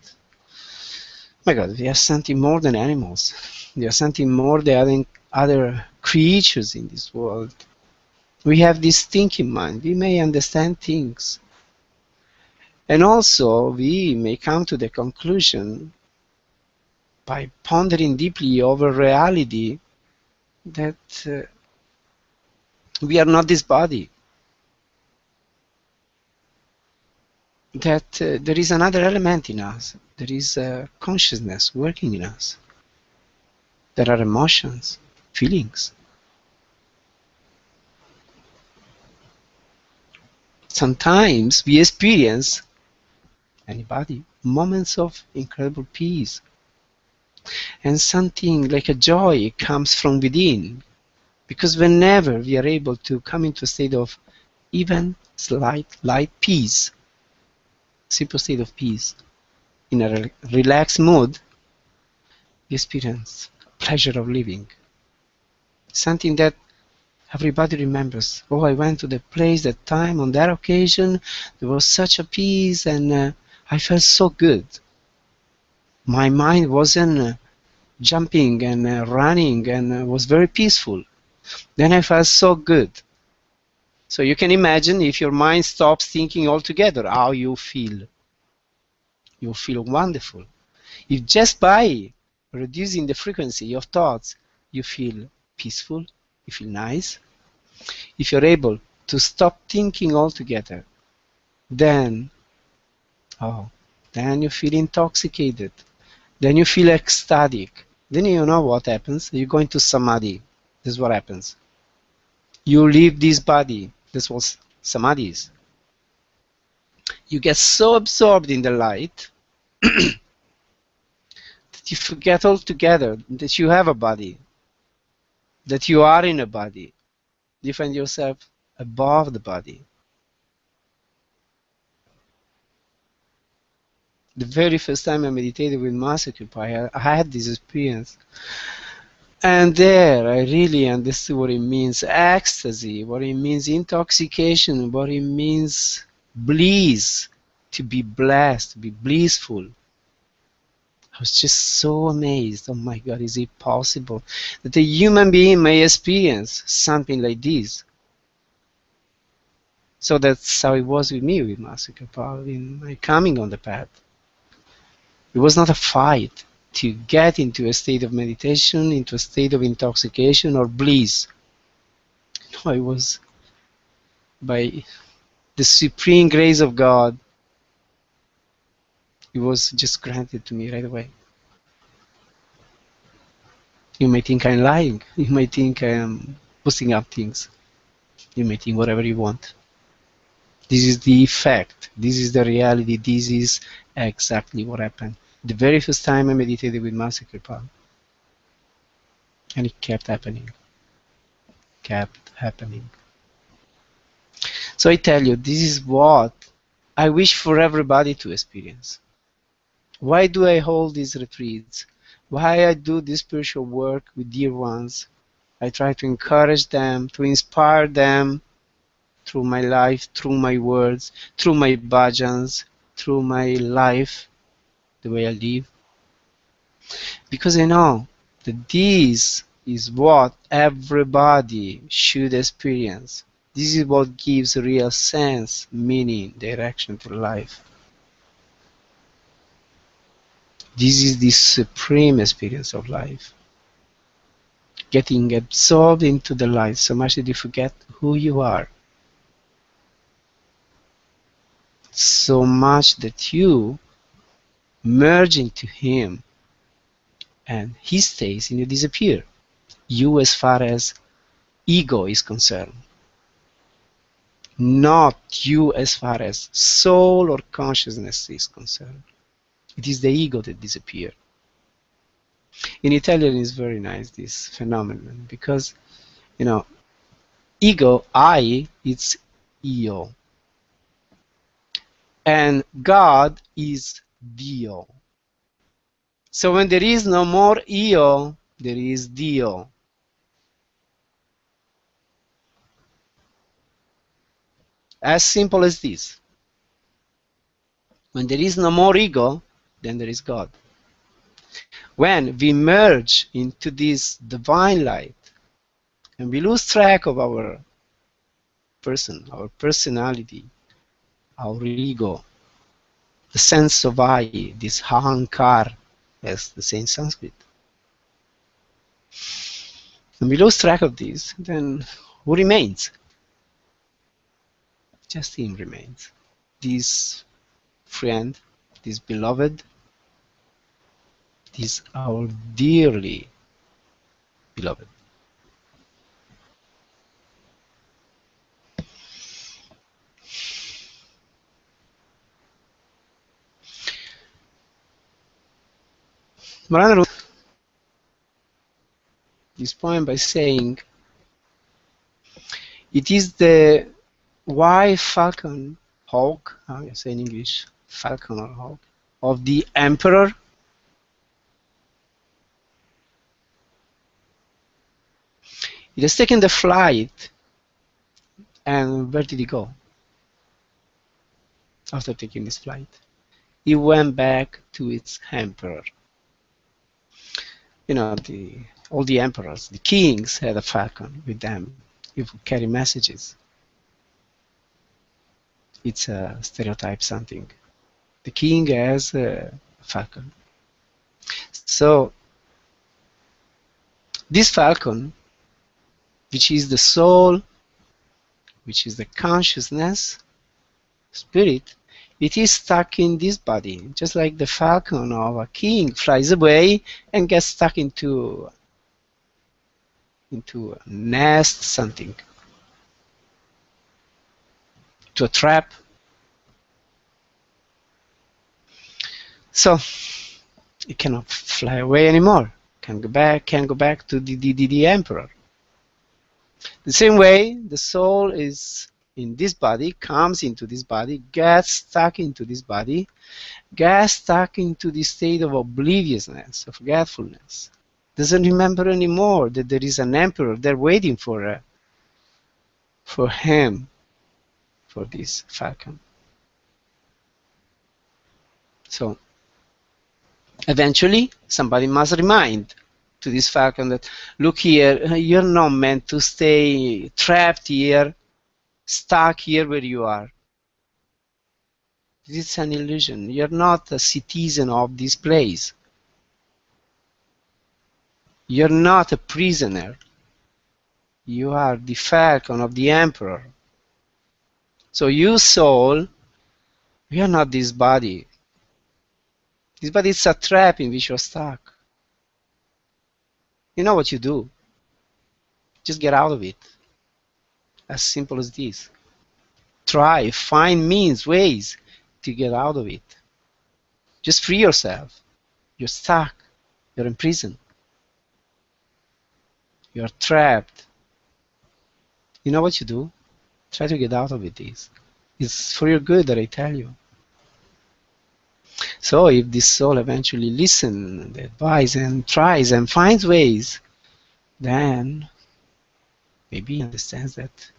my God, we are something more than animals. We are something more than other creatures in this world. We have this thinking mind. We may understand things. And also, we may come to the conclusion, by pondering deeply over reality, that we are not this body. That there is another element in us. There is consciousness working in us. There are emotions, feelings. Sometimes we experience, anybody, moments of incredible peace, and something like a joy comes from within, because whenever we are able to come into a state of even slight light peace, simple state of peace, in a relaxed mood, we experience pleasure of living, something that everybody remembers. Oh, I went to the place that time on that occasion, there was such a peace, and I felt so good. My mind wasn't jumping and running, and was very peaceful. Then I felt so good. So you can imagine, if your mind stops thinking altogether, how you feel. You feel wonderful. If just by reducing the frequency of thoughts, you feel peaceful, you feel nice. If you're able to stop thinking altogether, then, then you feel intoxicated. Then you feel ecstatic. Then you know what happens. You go into samadhi. This is what happens. You leave this body. This was samadhi is. You get so absorbed in the light that you forget altogether that you have a body, that you are in a body. You find yourself above the body. The very first time I meditated with Master Sirio Ji, I had this experience. And there I really understood what it means ecstasy, what it means intoxication, what it means bliss, to be blessed, to be blissful. I was just so amazed. Oh my God, is it possible that a human being may experience something like this? So that's how it was with me, with Master Sirio Ji, in my coming on the path. It was not a fight to get into a state of meditation, into a state of intoxication or bliss. No, it was by the supreme grace of God. It was just granted to me right away. You may think I'm lying. You may think I'm boosting up things. You may think whatever you want. This is the effect. This is the reality. This is exactly what happened. The very first time I meditated with Master Sirio Ji, and it kept happening. Kept happening. So I tell you, this is what I wish for everybody to experience. Why do I hold these retreats? Why I do this spiritual work with dear ones? I try to encourage them, to inspire them through my life, through my words, through my bhajans, through my life, the way I live. Because I know that this is what everybody should experience. This is what gives real sense, meaning, direction to life. This is the supreme experience of life. Getting absorbed into the light so much that you forget who you are. So much that you merge into Him and He stays and you disappear. You as far as ego is concerned. Not you as far as soul or consciousness is concerned. It is the ego that disappears. In Italian it's very nice, this phenomenon, because, you know, ego, I, it's io. And God is Dio. So when there is no more io, there is Dio. As simple as this. When there is no more ego, then there is God. When we merge into this divine light and we lose track of our person, our personality, our ego, the sense of I, this ahankar, as they say in Sanskrit. When we lose track of this, then who remains? Just Him remains. This friend, this beloved, this our dearly beloved. Maulana Rumi this poem by saying, it is the white falcon, hawk, how you say in English, falcon or hawk, of the emperor. It has taken the flight, and where did it go after taking this flight? It went back to its emperor. You know, all the emperors, the kings had a falcon with them. You carry messages. It's a stereotype something. The king has a falcon. So this falcon, which is the soul, which is the consciousness, spirit, it is stuck in this body, just like the falcon of a king flies away and gets stuck into a nest, something, to a trap. So it cannot fly away anymore. Can't go back to the emperor. The same way, the soul is in this body, comes into this body, gets stuck into this body, gets stuck into the state of obliviousness, of forgetfulness. Doesn't remember anymore that there is an emperor there waiting for him, for this falcon. So eventually somebody must remind to this falcon that, look here, you're not meant to stay trapped here, stuck here where you are. This is an illusion. You're not a citizen of this place. You're not a prisoner. You are the falcon of the emperor. So you, soul, you are not this body. This body is a trap in which you're stuck. You know what you do? Just get out of it. As simple as this. Try, find means, ways to get out of it. Just free yourself. You're stuck. You're in prison. You're trapped. You know what you do? Try to get out of it. It's for your good that I tell you. So if this soul eventually listens, advises, and tries and finds ways, then maybe he understands that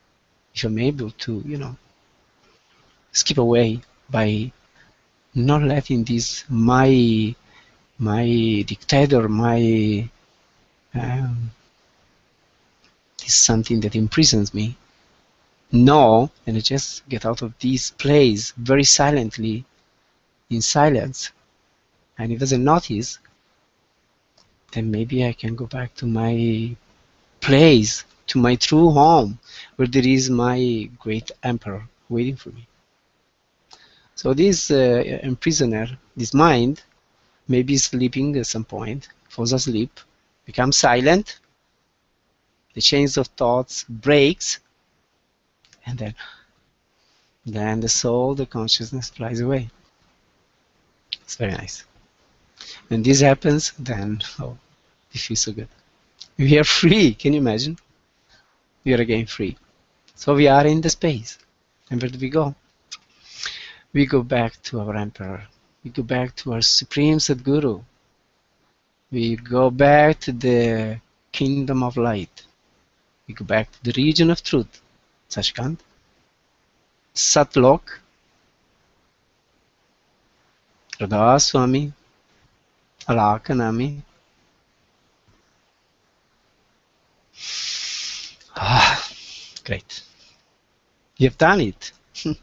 if I'm able to, skip away by not letting this my dictator, this something that imprisons me. No, and I just get out of this place very silently, in silence, and he doesn't notice, then maybe I can go back to my place, to my true home, where there is my great emperor waiting for me. So this imprisoner, this mind, maybe sleeping at some point, falls asleep, becomes silent, the chains of thoughts breaks, and then the soul, the consciousness flies away. It's very nice. When this happens, then, oh, it feels so good. We are free, can you imagine? We are again free. So we are in the space. And where do we go? We go back to our emperor. We go back to our supreme Sadguru. We go back to the kingdom of light. We go back to the region of truth. Sachkhand, Satlok, Radha, Soami, Anami. Ah, great. You've done it. You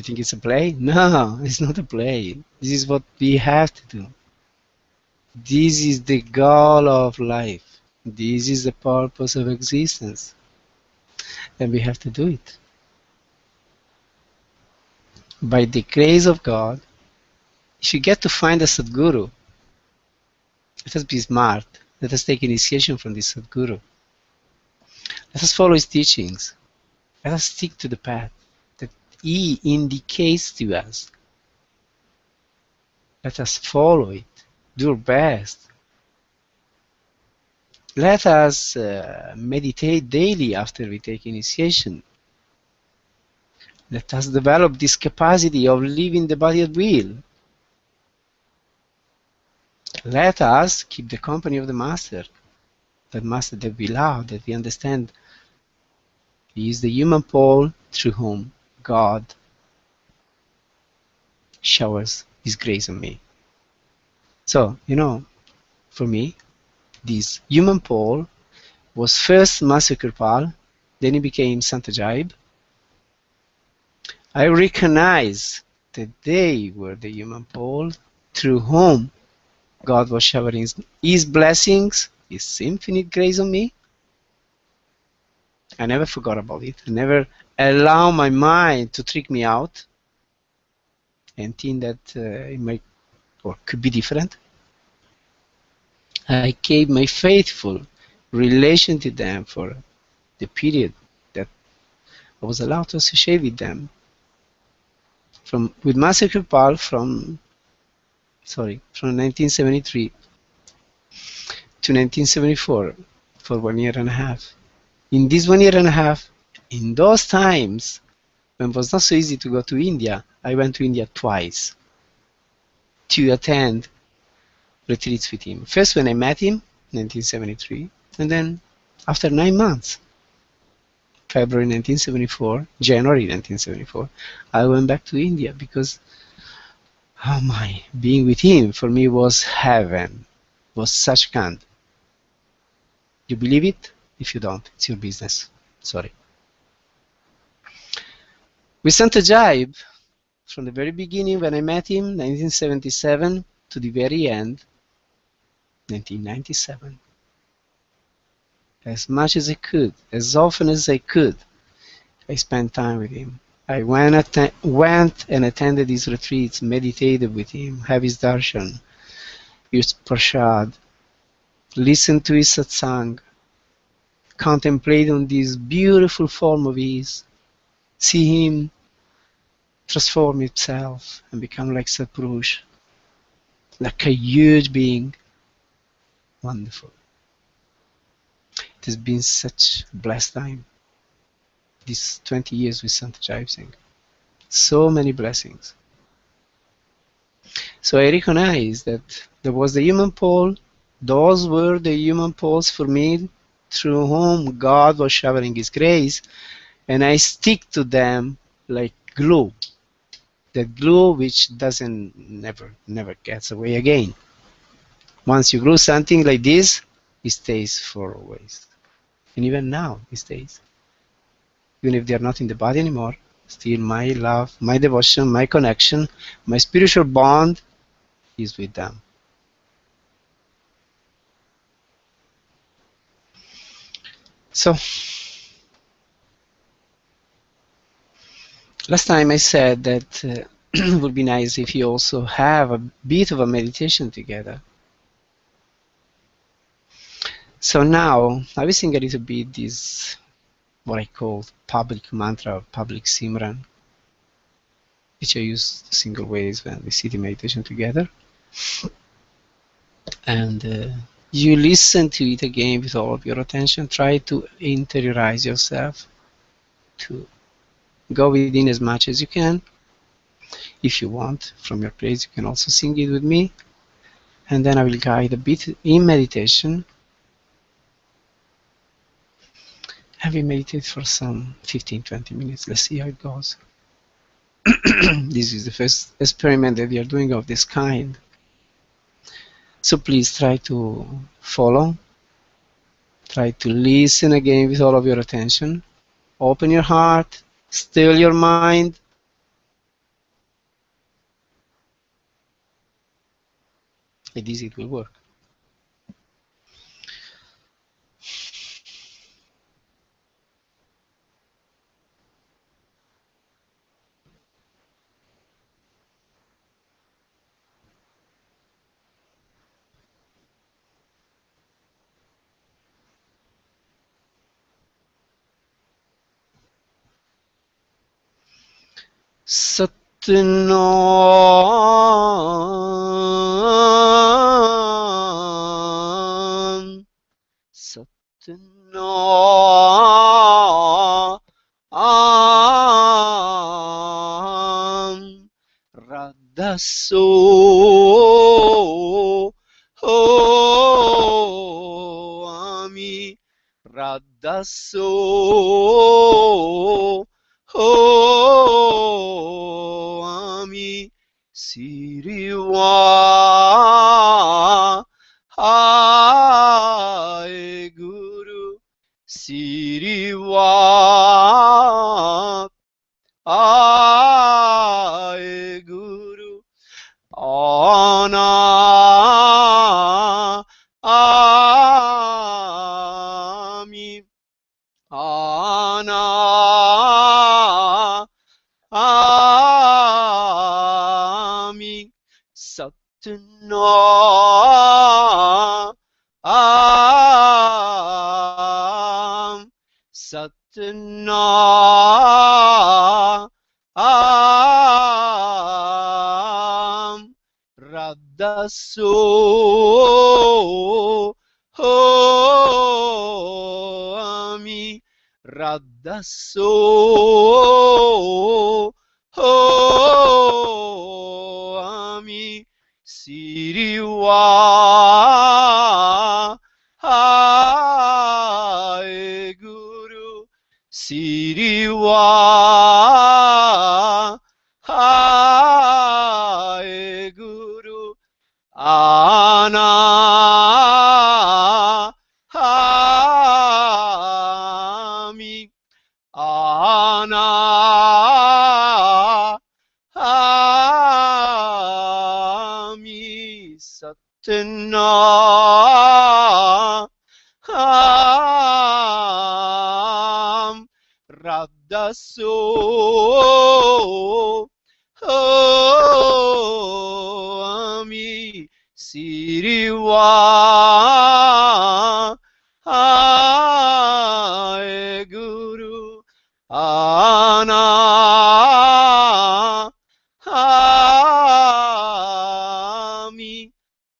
think it's a play? No, it's not a play. This is what we have to do. This is the goal of life. This is the purpose of existence. And we have to do it. By the grace of God, if you get to find a Sadguru, let us be smart. Let us take initiation from this Sadguru. Let us follow his teachings. Let us stick to the path that he indicates to us. Let us follow it. Do our best. Let us meditate daily after we take initiation. Let us develop this capacity of leaving the body at will. Let us keep the company of the Master, that Master that we love, that we understand. He is the human pole through whom God showers His grace on me. So, for me, this human pole was first Master Kirpal, then he became Sant Ajaib. I recognize that they were the human pole through whom God was showering His blessings, His infinite grace on me. I never forgot about it. I never allowed my mind to trick me out and think that it might or could be different. I kept my faithful relation to them for the period that I was allowed to associate with them. With Master Kripal from 1973 to 1974 for 1 year and a half. In this 1 year and a half, in those times when it was not so easy to go to India, I went to India twice to attend retreats with him. First when I met him, 1973, and then after 9 months, February 1974, January 1974, I went back to India because being with him for me was heaven, was such kind. You believe it? If you don't, it's your business. Sorry. With Sant Ajaib, from the very beginning when I met him, 1977, to the very end, 1997. As much as I could, as often as I could, I spent time with him. I went and attended his retreats, meditated with him, have his darshan, his prashad, listened to his satsang, contemplate on this beautiful form of his, see him transform himself and become like Satpurush, like a huge being. Wonderful. It has been such a blessed time. These 20 years with Sant Ajaib Singh. So many blessings. So I recognize that there was the human pole. Those were the human poles for me through whom God was showering His grace. And I stick to them like glue. That glue which never gets away again. Once you glue something like this, it stays for always. And even now, it stays. Even if they are not in the body anymore, still my love, my devotion, my connection, my spiritual bond is with them. So, last time I said that it would be nice if you also have a bit of a meditation together. So now, I will sing a little bit this, what I call public mantra, public simran, which I use single ways when we sit in meditation together. And you listen to it again with all of your attention. Try to interiorize yourself, to go within as much as you can. If you want, from your place, you can also sing it with me. And then I will guide a bit in meditation. And we meditate for some 15-20 minutes. Let's see how it goes. This is the first experiment that we are doing of this kind. So please try to follow. Try to listen again with all of your attention. Open your heart. Still your mind. Like this it will work. Satnam Radha Soami, Radha Soami, Siri Wahe Guru, Siri Wahe Guru, Anami, Anami, Satnam, Satnam, Radha Soami, Radha Soami, Siri Wahe Guru, Siri Wahe Guru, Anami, Anami, Satnam, Radha Soami, Siri Wahe Guru, Anami,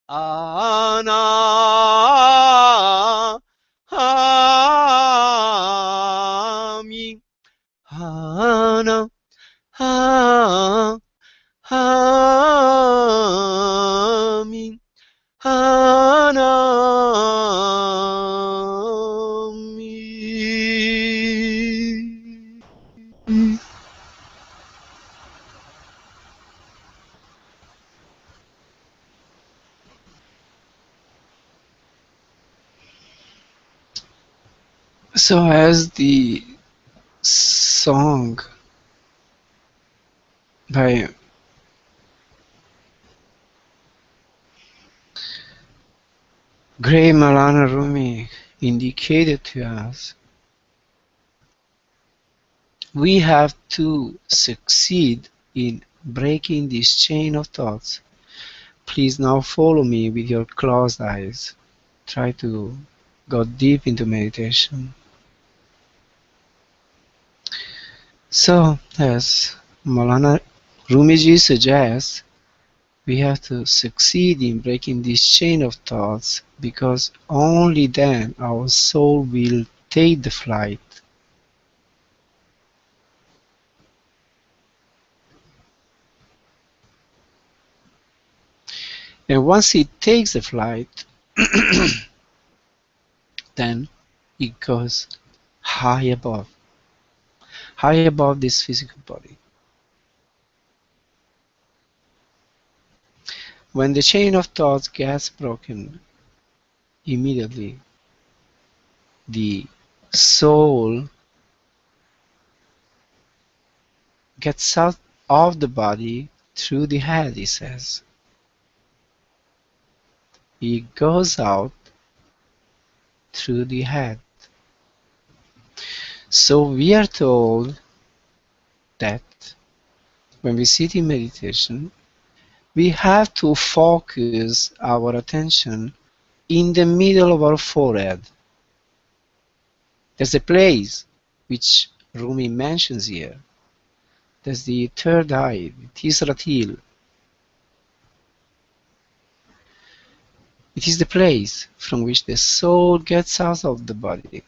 Anami, Anami, Anami, Anami. So as the song by great Maulana Rumi indicated to us, we have to succeed in breaking this chain of thoughts. Please now follow me with your closed eyes. Try to go deep into meditation. So, as Maulana Rumi Ji suggests, we have to succeed in breaking this chain of thoughts, because only then our soul will take the flight. And once it takes the flight, then it goes high above this physical body. When the chain of thoughts gets broken, immediately the soul gets out of the body through the head, he says. It goes out through the head. So we are told that when we sit in meditation, we have to focus our attention in the middle of our forehead. There's a place which Rumi mentions here. There's the third eye, the Tisratil. It is the place from which the soul gets out of the body.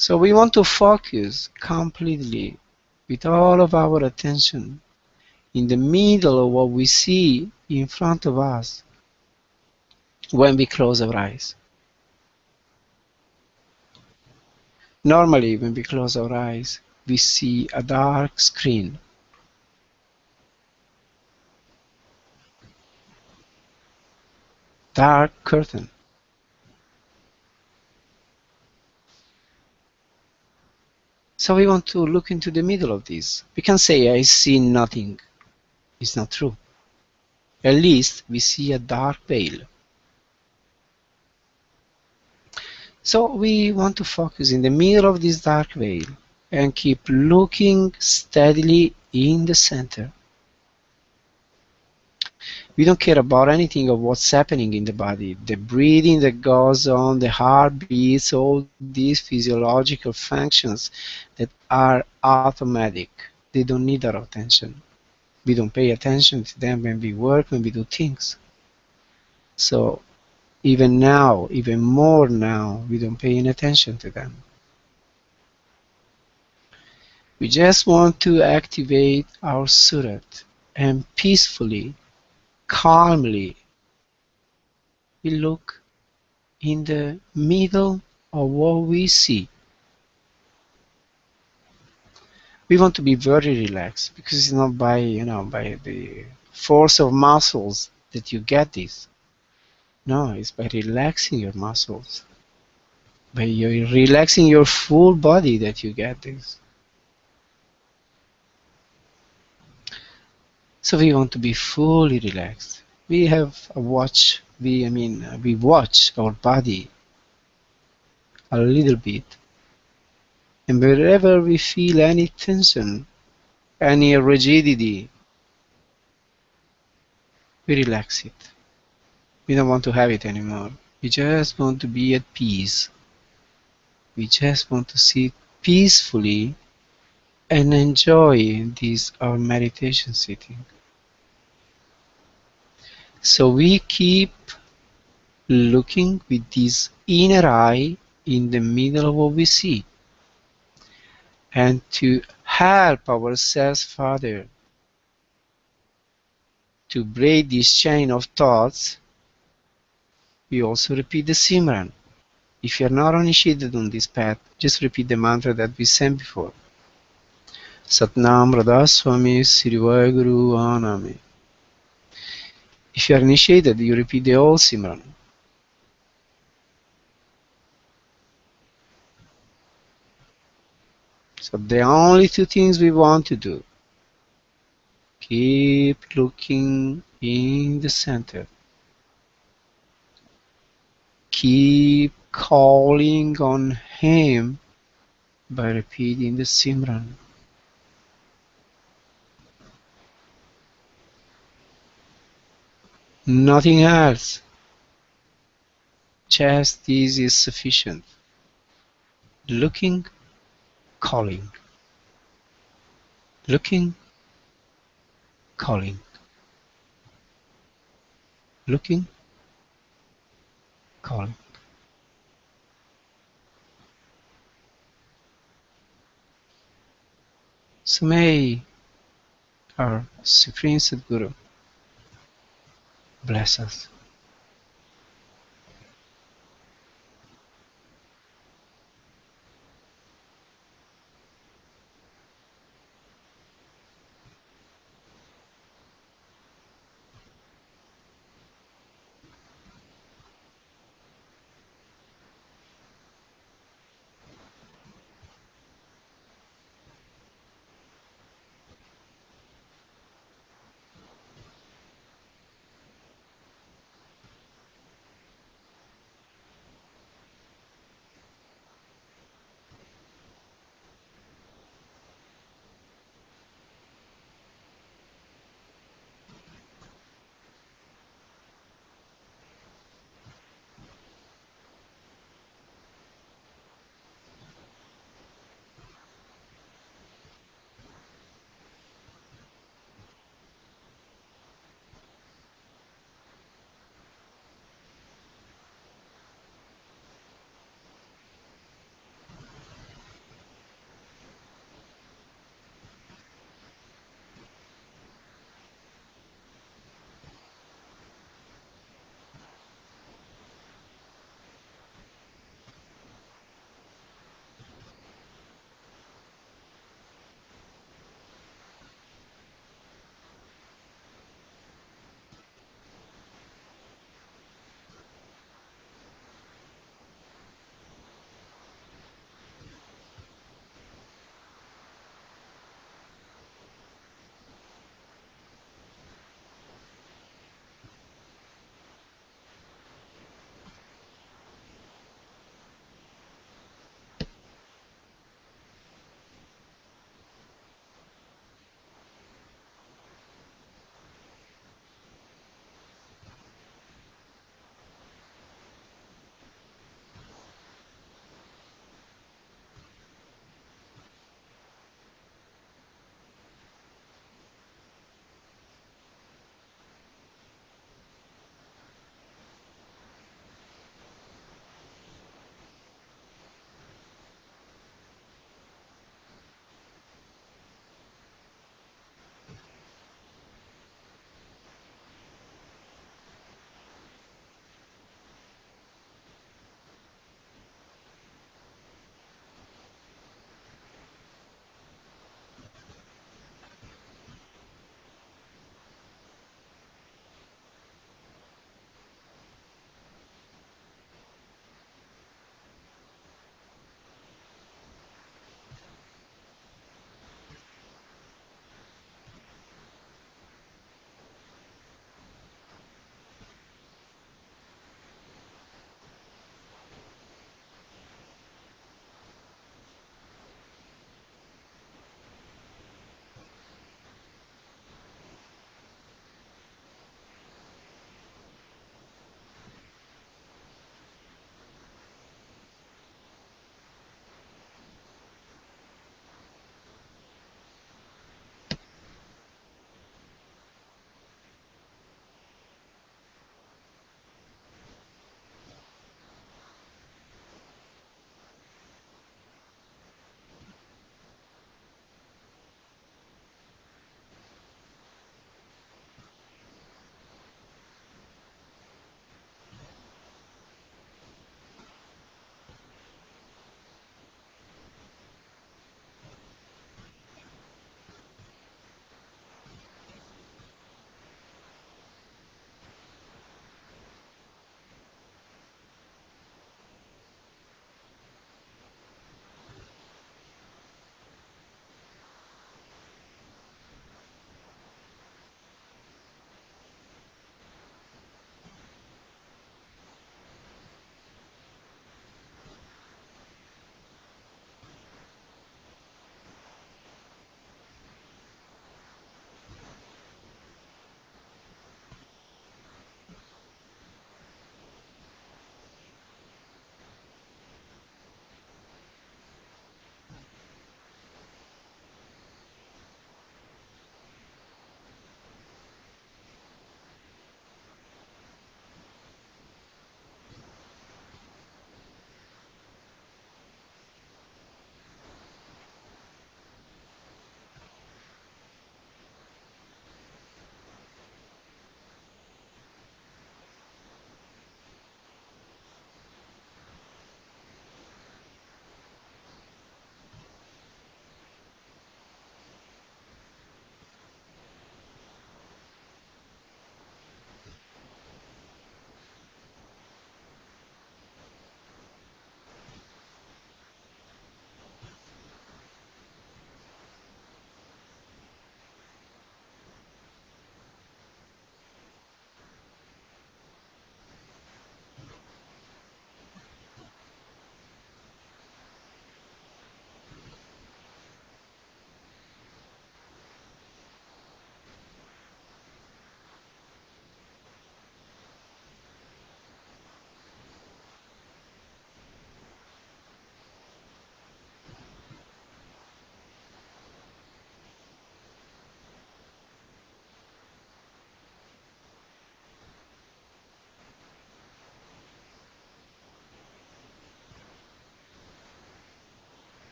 So we want to focus completely with all of our attention in the middle of what we see in front of us when we close our eyes. Normally, when we close our eyes, we see a dark screen. Dark curtain. So we want to look into the middle of this. We can say, I see nothing. It's not true. At least we see a dark veil. So we want to focus in the middle of this dark veil and keep looking steadily in the center. We don't care about anything of what's happening in the body, the breathing that goes on, the heartbeats, all these physiological functions that are automatic. They don't need our attention. We don't pay attention to them when we work, when we do things. So even now, even more now, we don't pay any attention to them. We just want to activate our surat and peacefully, calmly, we look in the middle of what we see. We want to be very relaxed because it's not by the force of muscles that you get this. No, it's by relaxing your muscles, by relaxing your full body that you get this. So we want to be fully relaxed. We have a watch. We watch our body a little bit, and wherever we feel any tension, any rigidity, we relax it. We don't want to have it anymore. We just want to be at peace. We just want to sit peacefully and enjoy this our meditation sitting. So we keep looking with this inner eye in the middle of what we see. And to help ourselves further to break this chain of thoughts, we also repeat the Simran. If you are not initiated on this path, just repeat the mantra that we sang before. Satnam Radha Soami Siri Anami. If you are initiated, you repeat the whole Simran. So the only two things we want to do, keep looking in the center. Keep calling on Him by repeating the Simran. Nothing else. Just this is sufficient. Looking, calling. Looking, calling. Looking, calling. So may our Supreme Sadguru bless us.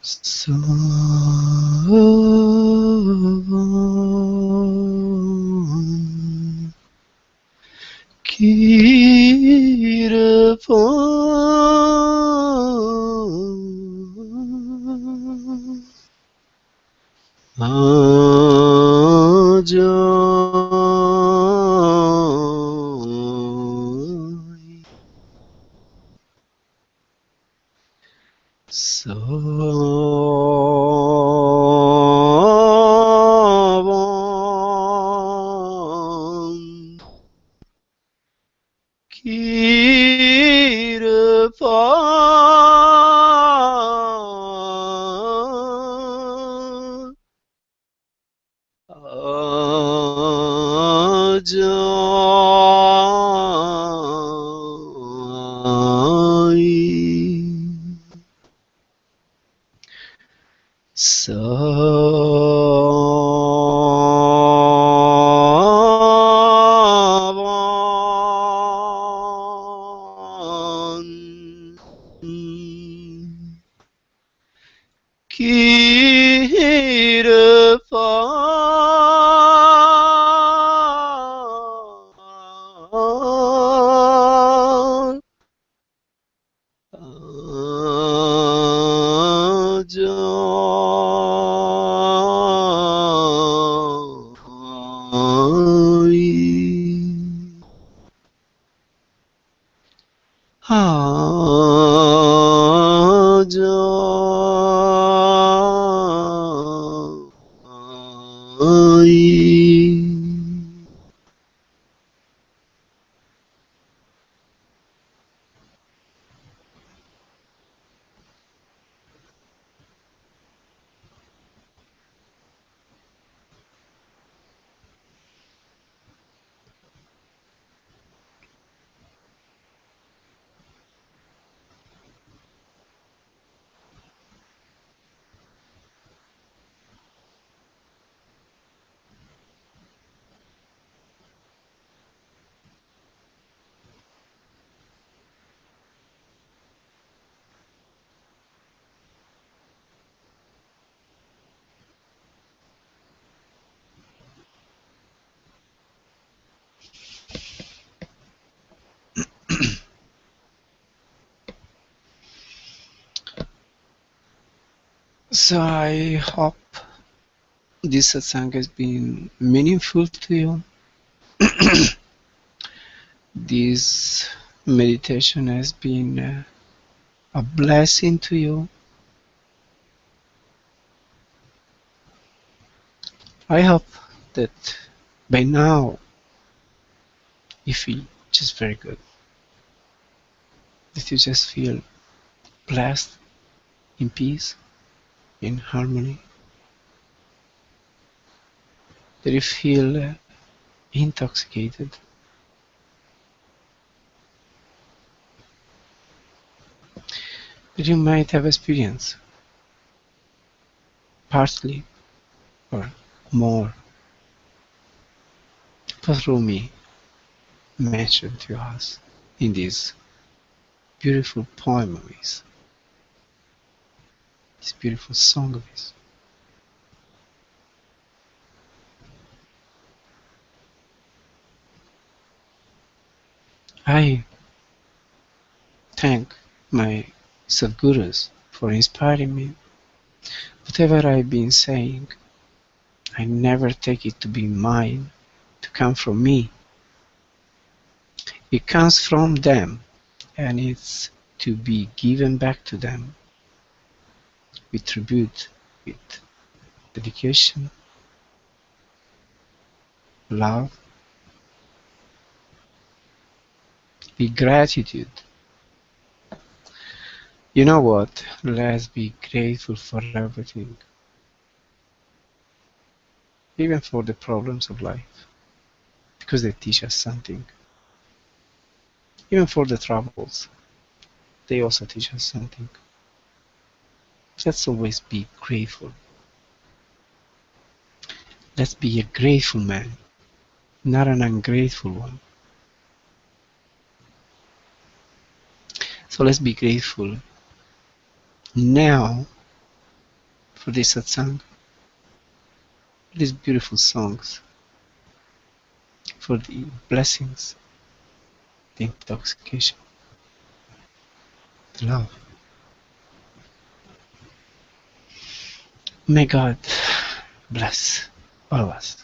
Someone Kirpan Ajoy Someone Kirpan Ajoy Someone Kirpan Ajoy Ajoy So I hope this satsang has been meaningful to you. This meditation has been a blessing to you. I hope that by now you feel just very good, that you just feel blessed, in peace, in harmony, that you feel intoxicated, that you might have experienced partly or more what Rumi mentioned to us in this beautiful poem of his, this beautiful song of his. I thank my Sadgurus for inspiring me. Whatever I've been saying, I never take it to be mine, to come from me. It comes from them, and it's to be given back to them with tribute, with dedication, love, with gratitude. You know what? Let's be grateful for everything, even for the problems of life, because they teach us something. Even for the troubles, they also teach us something. Let's always be grateful. Let's be a grateful man, not an ungrateful one. So let's be grateful now for this satsang, for these beautiful songs, for the blessings, the intoxication, the love. May God bless all of us.